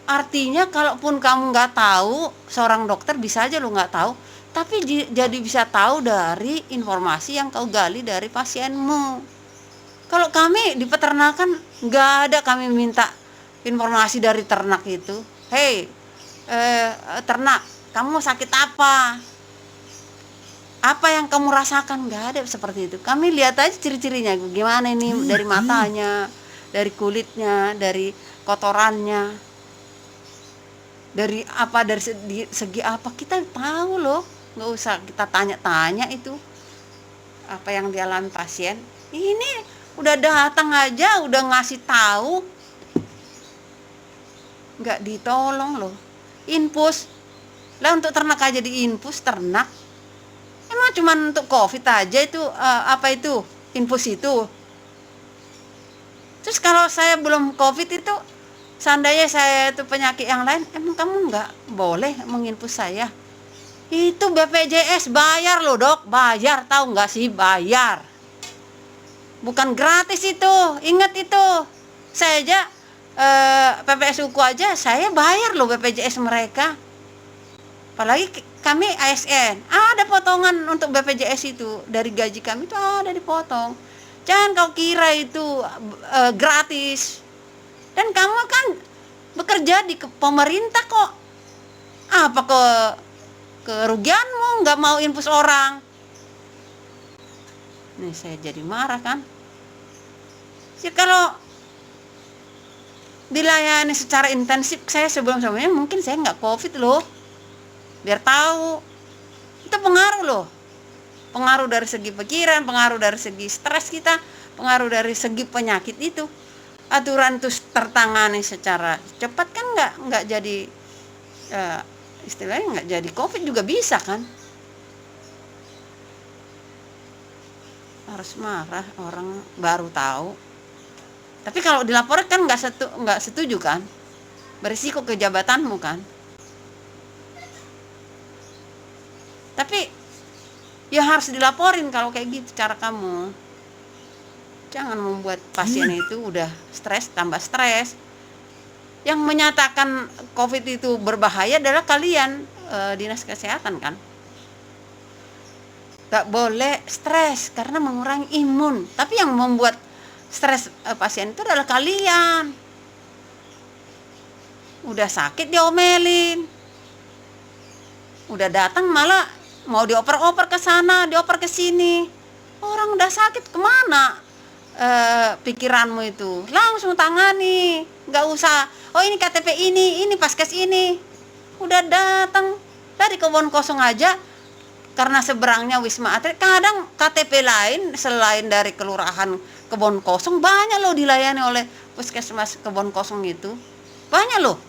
Artinya kalaupun kamu nggak tahu, seorang dokter bisa aja lo nggak tahu, tapi jadi bisa tahu dari informasi yang kau gali dari pasienmu. Kalau kami di peternakan nggak ada kami minta informasi dari ternak itu. Hei ternak, kamu sakit apa? Apa yang kamu rasakan? Nggak ada seperti itu. Kami lihat aja ciri-cirinya gimana ini, dari matanya, dari kulitnya, dari kotorannya, dari segi apa kita tahu loh. Nggak usah kita tanya-tanya itu apa yang dialami pasien. Ini udah datang aja udah ngasih tahu, nggak ditolong loh. Infus lah, untuk ternak aja diinfus. Ternak emang cuman untuk COVID aja itu apa itu infus itu. Terus kalau saya belum COVID itu, seandainya saya itu penyakit yang lain, emang kamu nggak boleh menginfus saya? Itu BPJS bayar loh dok, bayar, tahu nggak sih, bayar, bukan gratis itu. Ingat itu, saya aja PPS Uku aja saya bayar loh BPJS mereka, apalagi kami ASN ada potongan untuk BPJS itu, dari gaji kami itu ada dipotong. Jangan kau kira itu gratis. Dan kamu kan bekerja di pemerintah kok, apa kerugianmu nggak mau infus orang? Nih saya jadi marah kan. Jadi kalau dilayani secara intensif, saya sebelumnya mungkin saya nggak COVID loh, biar tahu. Itu pengaruh loh, pengaruh dari segi pikiran, pengaruh dari segi stres kita, pengaruh dari segi penyakit itu. aturan itu tertangani secara cepat kan nggak jadi istilahnya nggak jadi COVID juga bisa kan. Harus marah, orang baru tahu. Tapi kalau dilaporkan kan nggak setuju kan, berisiko ke jabatanmu kan. Tapi ya harus dilaporin kalau kayak gitu cara kamu. Jangan membuat pasien itu udah stres tambah stres. Yang menyatakan COVID itu berbahaya adalah kalian, dinas kesehatan kan. Gak boleh stres karena mengurangi imun. Tapi yang membuat stres pasien itu adalah kalian. Udah sakit diomelin. Udah datang malah mau dioper-oper ke sana, dioper ke sini. Orang udah sakit kemana pikiranmu itu? Langsung tangani. Gak usah, oh ini KTP ini paskes ini. Udah datang dari kebun kosong aja. Karena seberangnya Wisma Atlet, kadang KTP lain selain dari kelurahan Kebon Kosong banyak loh dilayani oleh puskesmas Kebon Kosong itu. Banyak loh.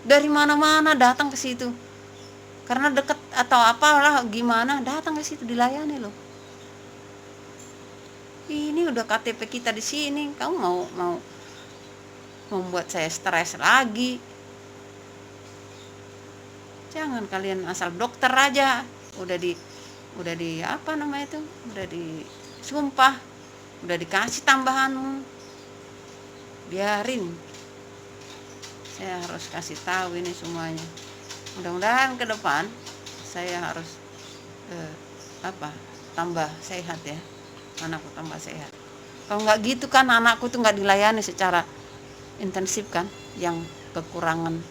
Dari mana-mana datang ke situ. Karena dekat atau apalah gimana, datang ke situ dilayani loh. Ini udah KTP kita di sini, kamu mau membuat saya stres lagi. Jangan kalian asal dokter aja. Udah di apa namanya itu, udah disumpah, udah dikasih tambahan, biarin. Saya harus kasih tahu ini semuanya. Mudah-mudahan ke depan saya harus tambah sehat ya, anakku tambah sehat. Kalau nggak gitu kan anakku tuh nggak dilayani secara intensif kan, yang kekurangan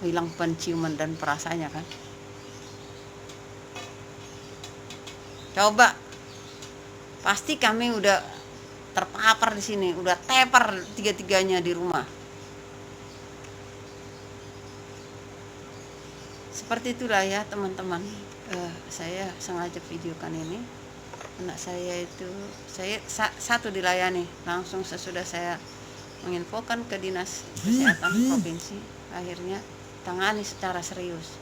hilang penciuman dan perasaannya kan. Coba, pasti kami udah terpapar di sini, udah tepar tiga-tiganya di rumah. Seperti itulah ya teman-teman. Saya sengaja videokan ini. Anak saya itu, satu dilayani langsung sesudah saya menginfokan ke dinas kesehatan provinsi, akhirnya tangani secara serius.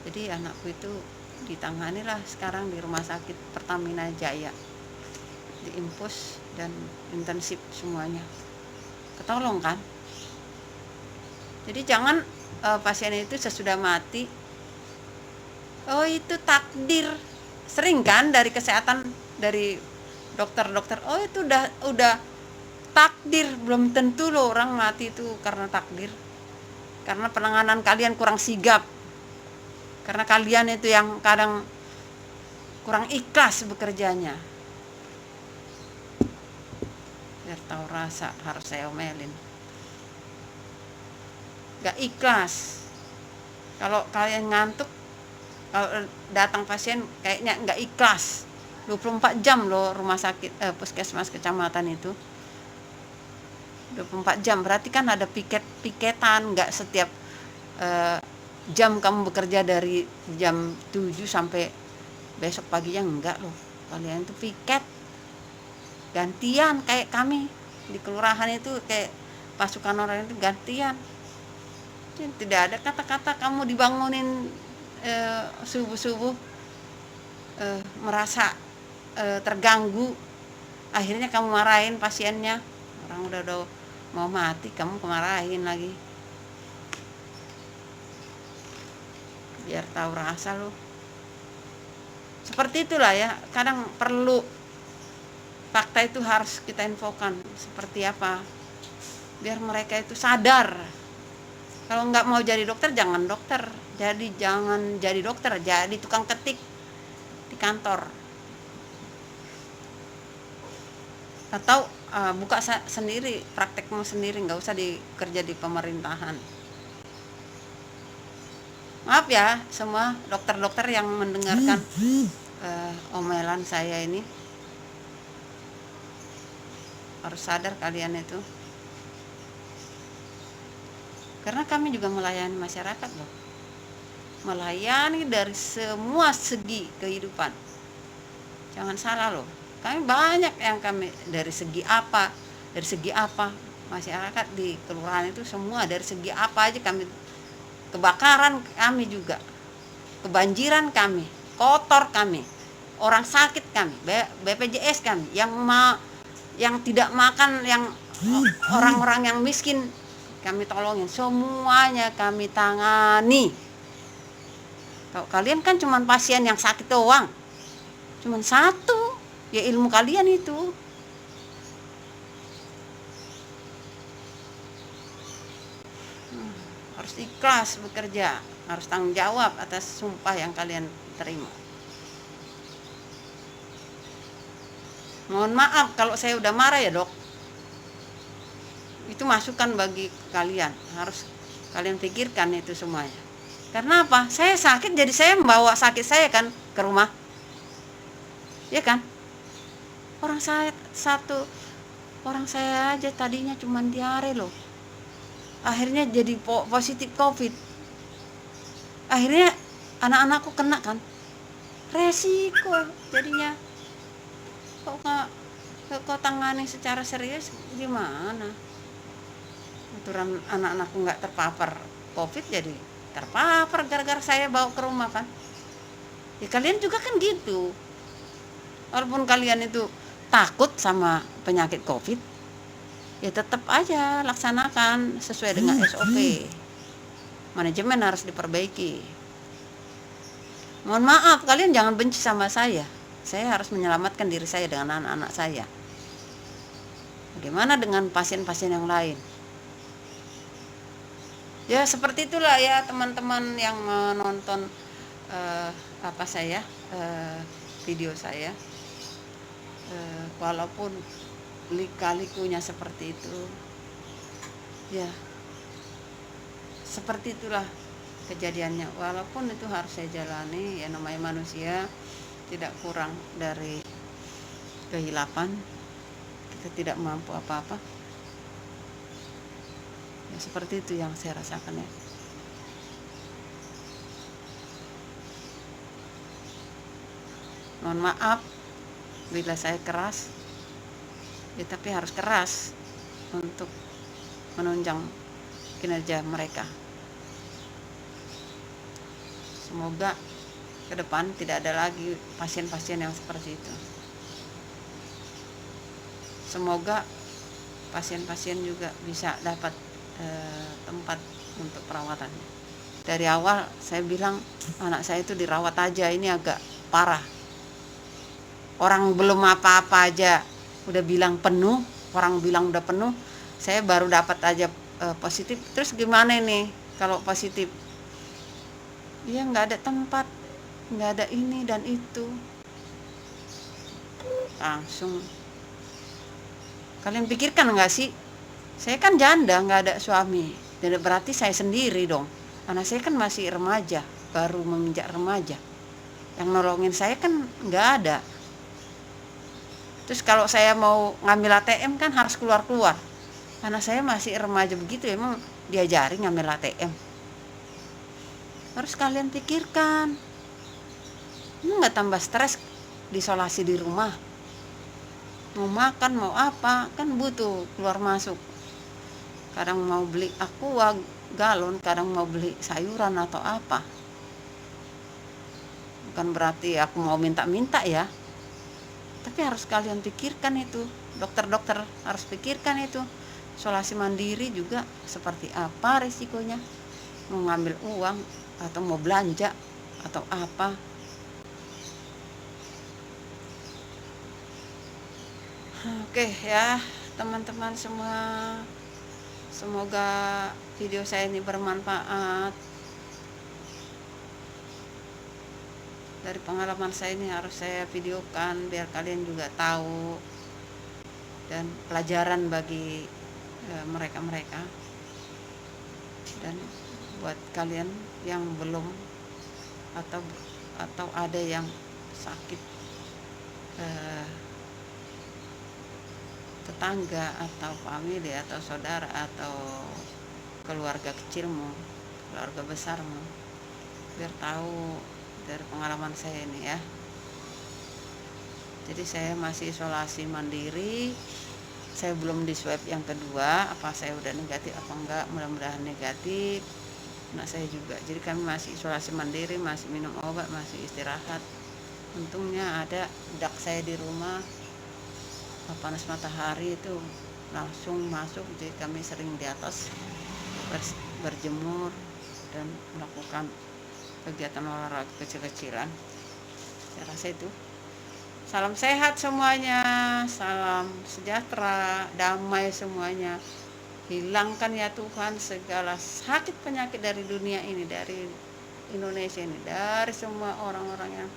Jadi anakku itu ditanganilah sekarang di rumah sakit Pertamina Jaya, diinfus dan intensif semuanya, ketolong kan. Jadi jangan pasien itu sesudah mati, oh itu takdir. Sering kan dari kesehatan, dari dokter-dokter, oh itu udah takdir. Belum tentu loh orang mati itu karena takdir, karena penanganan kalian kurang sigap. Karena kalian itu yang kadang kurang ikhlas bekerjanya. Biar tahu rasa harus saya omelin. Gak ikhlas. Kalau kalian ngantuk, kalau datang pasien kayaknya gak ikhlas. 24 jam loh rumah sakit puskesmas kecamatan itu. 24 jam berarti kan ada piketan, gak setiap jam kamu bekerja dari jam 7 sampai besok paginya, enggak loh. Kalian itu piket gantian kayak kami di kelurahan itu, kayak pasukan orang itu gantian. Jadi, tidak ada kata-kata kamu dibangunin subuh-subuh merasa terganggu, akhirnya kamu marahin pasiennya. Orang udah mau mati kamu kemarahin lagi. Biar tahu rasa lo. Seperti itulah ya, kadang perlu fakta itu harus kita infokan seperti apa, biar mereka itu sadar. Kalau nggak mau jadi dokter, jangan dokter. Jangan jadi dokter, jadi tukang ketik di kantor. Atau buka sendiri, praktekmu sendiri, nggak usah kerja di pemerintahan. Maaf ya semua dokter-dokter yang mendengarkan omelan saya ini. Harus sadar kalian itu. Karena kami juga melayani masyarakat loh. Melayani dari semua segi kehidupan. Jangan salah loh. Kami banyak yang dari segi apa, dari segi apa, masyarakat di kelurahan itu semua dari segi apa aja kami, kebakaran kami juga, kebanjiran kami, kotor kami, orang sakit kami, BPJS kami, yang tidak makan, yang orang-orang yang miskin kami tolongin, semuanya kami tangani. Kalau kalian kan cuma pasien yang sakit doang, cuma satu, ya ilmu kalian itu. Harus ikhlas bekerja, harus tanggung jawab atas sumpah yang kalian terima. Mohon maaf kalau saya udah marah ya dok, itu masukan bagi kalian, harus kalian pikirkan itu semuanya. Karena apa? Saya sakit, jadi saya membawa sakit saya kan ke rumah, ya kan? Orang saya aja tadinya cuma diare loh, akhirnya jadi positif COVID. Akhirnya anak-anakku kena kan, resiko jadinya. Kok tangani secara serius gimana? Aturan anak-anakku nggak terpapar COVID, jadi terpapar gara-gara saya bawa ke rumah kan. Ya kalian juga kan gitu, walaupun kalian itu takut sama penyakit COVID, ya tetap aja laksanakan sesuai dengan SOP. Manajemen harus diperbaiki. Mohon maaf, kalian jangan benci sama saya harus menyelamatkan diri saya dengan anak-anak saya. Bagaimana dengan pasien-pasien yang lain? Ya seperti itulah ya teman-teman yang nonton video saya. Walaupun lika-likunya seperti itu, ya seperti itulah kejadiannya. Walaupun itu harus saya jalani, ya namanya manusia, tidak kurang dari kehilapan, kita tidak mampu apa-apa. Ya seperti itu yang saya rasakan ya. Mohon maaf bila saya keras, ya tapi harus keras untuk menunjang kinerja mereka. Semoga ke depan tidak ada lagi pasien-pasien yang seperti itu. Semoga pasien-pasien juga bisa dapat tempat untuk perawatannya. Dari awal saya bilang anak saya itu dirawat aja, ini agak parah. Orang belum apa-apa aja udah bilang penuh, orang bilang udah penuh, saya baru dapat aja positif. Terus gimana ini kalau positif? Ya nggak ada tempat, nggak ada ini dan itu. Langsung kalian pikirkan nggak sih? Saya kan janda, nggak ada suami, jadi berarti saya sendiri dong. Anak saya kan masih remaja, baru menginjak remaja. Yang nolongin saya kan nggak ada. Terus kalau saya mau ngambil ATM kan harus keluar-keluar. Anak saya masih remaja begitu, emang diajari ngambil ATM. Harus kalian pikirkan. Ini nggak tambah stres diisolasi di rumah. Mau makan, mau apa, kan butuh keluar masuk. Kadang mau beli aqua galon, kadang mau beli sayuran atau apa. Bukan berarti aku mau minta-minta ya, tapi harus kalian pikirkan itu. Dokter-dokter harus pikirkan itu. Isolasi mandiri juga seperti apa risikonya, mau ngambil uang atau mau belanja atau apa. Oke ya teman-teman semua, semoga video saya ini bermanfaat. Dari pengalaman saya ini harus saya videokan biar kalian juga tahu dan pelajaran bagi mereka-mereka. Dan buat kalian yang belum atau ada yang sakit, tetangga atau famili atau saudara atau keluarga kecilmu, keluarga besarmu, biar tahu dari pengalaman saya ini ya. Jadi saya masih isolasi mandiri saya belum di swab yang kedua, apa saya udah negatif apa enggak, mudah-mudahan negatif. Anak saya juga, jadi kami masih isolasi mandiri, masih minum obat, masih istirahat. Untungnya ada dak saya di rumah, panas matahari itu langsung masuk, jadi kami sering di atas berjemur dan melakukan kegiatan olahraga kecil-kecilan. Saya rasa itu. Salam sehat semuanya, salam sejahtera, damai semuanya. Hilangkan ya Tuhan segala sakit penyakit dari dunia ini, dari Indonesia ini, dari semua orang-orang yang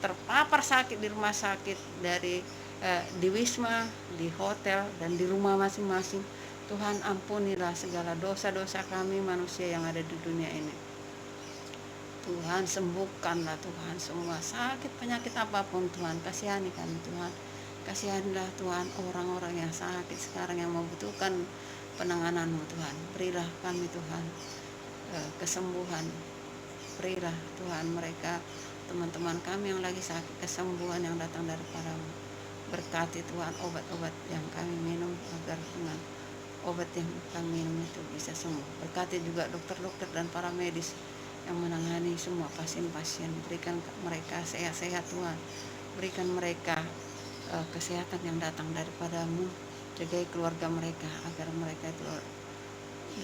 terpapar sakit di rumah sakit, dari di wisma, di hotel, dan di rumah masing-masing. Tuhan ampunilah segala dosa-dosa kami manusia yang ada di dunia ini. Tuhan sembuhkanlah Tuhan semua sakit penyakit apapun Tuhan. Kasihani kami Tuhan. Kasihanilah Tuhan orang-orang yang sakit sekarang yang membutuhkan penanganan-Mu Tuhan. Berilah kami Tuhan kesembuhan. Berilah Tuhan mereka, teman-teman kami yang lagi sakit, kesembuhan yang datang daripada-Mu. Berkati Tuhan obat-obat yang kami minum, agar dengan obat yang kami minum itu bisa sembuh. Berkati juga dokter-dokter dan para medis yang menangani semua pasien-pasien. Berikan mereka sehat-sehat Tuhan. Berikan mereka kesehatan yang datang daripada-Mu. Jagai keluarga mereka agar mereka itu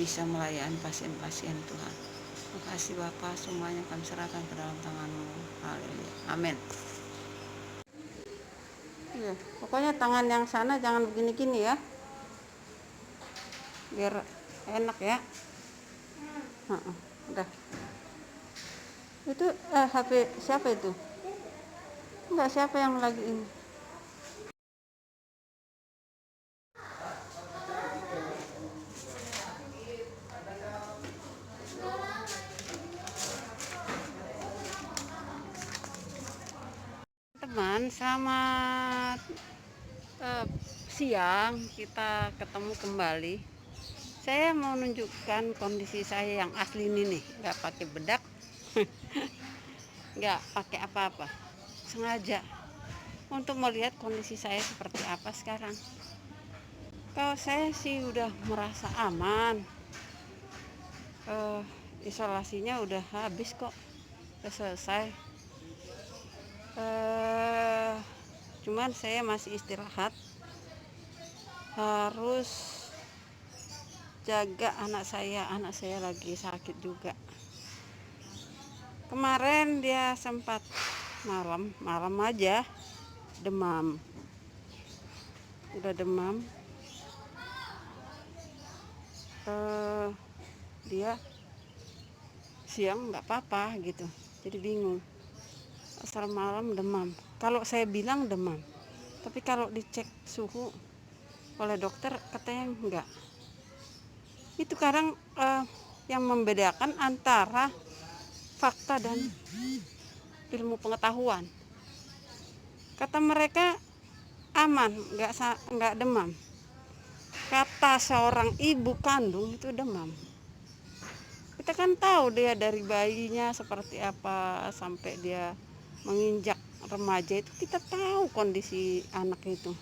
bisa melayani pasien-pasien Tuhan. Terima kasih Bapa, semuanya kami serahkan ke dalam tangan-Mu. Haleluya. Amin. Ya, pokoknya tangan yang sana jangan begini-gini ya, biar enak ya. Udah. Itu HP siapa itu? Enggak, siapa yang lagi ini? Teman, selamat siang. Kita ketemu kembali. Saya mau nunjukkan kondisi saya yang asli ini nih, nggak pakai bedak, nggak pakai apa-apa, sengaja untuk melihat kondisi saya seperti apa sekarang. Kalau saya sih udah merasa aman, isolasinya udah habis kok, udah selesai. Cuman saya masih istirahat, harus jaga anak saya lagi sakit juga. Kemarin dia sempat malam aja demam, udah demam. Dia siang nggak apa-apa gitu, jadi bingung. Asal malam demam. Kalau saya bilang demam, tapi kalau dicek suhu oleh dokter katanya enggak. Itu kadang yang membedakan antara fakta dan ilmu pengetahuan. Kata mereka aman, enggak demam. Kata seorang ibu kandung itu demam. Kita kan tahu dia dari bayinya seperti apa sampai dia menginjak remaja, itu kita tahu kondisi anak itu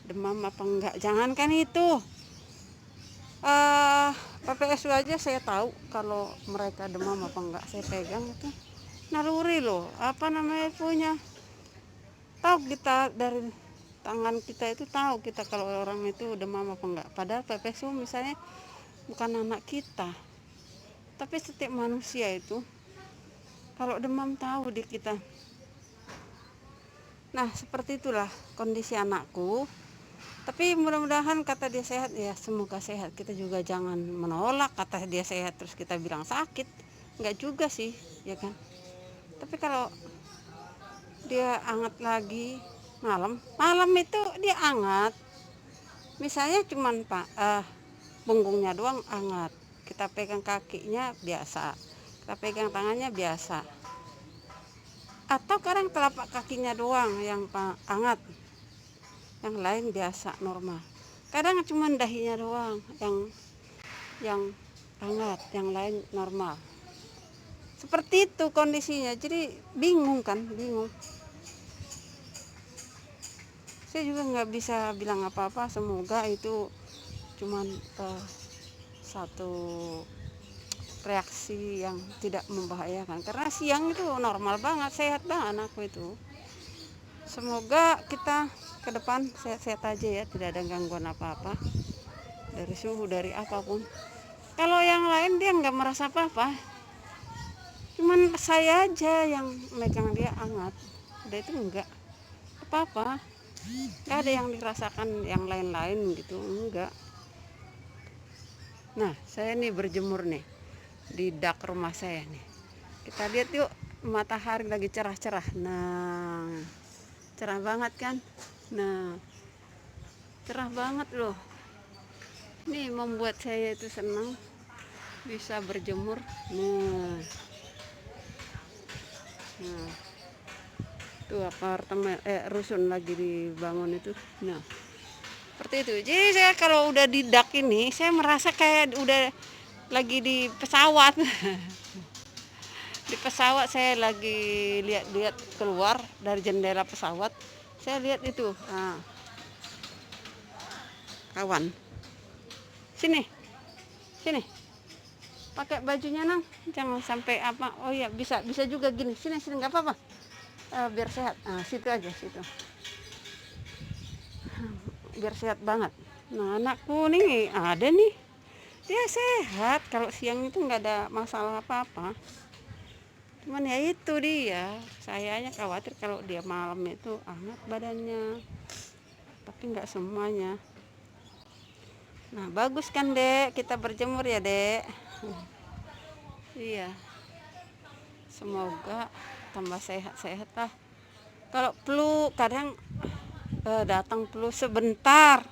demam apa enggak. Jangankan itu, PPSU aja saya tahu kalau mereka demam apa enggak. Saya pegang itu naluri loh, punya tahu kita dari tangan kita itu, tahu kita kalau orang itu demam apa enggak. Padahal PPSU misalnya bukan anak kita, tapi setiap manusia itu kalau demam tahu di kita. Nah, seperti itulah kondisi anakku. Tapi mudah-mudahan kata dia sehat, ya semoga sehat. Kita juga jangan menolak kata dia sehat terus kita bilang sakit. Enggak juga sih, ya kan. Tapi kalau dia hangat lagi malam itu dia hangat. Misalnya cuman punggungnya doang hangat. Kita pegang kakinya biasa. Kita pegang tangannya biasa. Atau kadang telapak kakinya doang yang hangat, yang lain biasa normal. Kadang cuma dahinya doang yang hangat, yang lain normal. Seperti itu kondisinya. Jadi bingung. Saya juga nggak bisa bilang apa-apa, semoga itu cuman satu reaksi yang tidak membahayakan, karena siang itu normal banget, sehat banget anakku itu. Semoga kita ke depan sehat-sehat aja ya, tidak ada gangguan apa-apa dari suhu, dari apapun. Kalau yang lain dia nggak merasa apa-apa, cuman saya aja yang megang dia hangat, udah itu enggak apa-apa, nggak ada yang dirasakan yang lain-lain gitu, enggak. Nah, saya nih berjemur nih di dak rumah saya nih. Kita lihat yuk, matahari lagi cerah-cerah. Nah, cerah banget kan? Nah, cerah banget loh. Ini membuat saya itu senang bisa berjemur. Nah, tuh apartemen rusun lagi dibangun itu. Nah, seperti itu. Jadi saya kalau udah di dak ini, saya merasa kayak udah lagi di pesawat. Di pesawat saya lagi lihat-lihat keluar dari jendela pesawat, saya lihat itu, kawan, sini sini pakai bajunya nang, jangan sampai apa. Oh ya, bisa bisa juga gini, sini sini nggak apa-apa. Biar sehat. Situ aja, situ, biar sehat banget. Nah, anakku nih ada nih, dia sehat, kalau siang itu nggak ada masalah apa-apa. Cuman ya itu dia, sayanya khawatir kalau dia malam itu hangat badannya, tapi nggak semuanya. Nah, bagus kan dek, kita berjemur ya dek. Iya, semoga tambah sehat-sehat lah. Kalau flu kadang datang flu sebentar,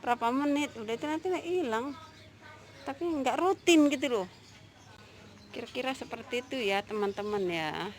berapa menit udah itu nanti hilang, tapi nggak rutin gitu loh. Kira-kira seperti itu ya teman-teman ya.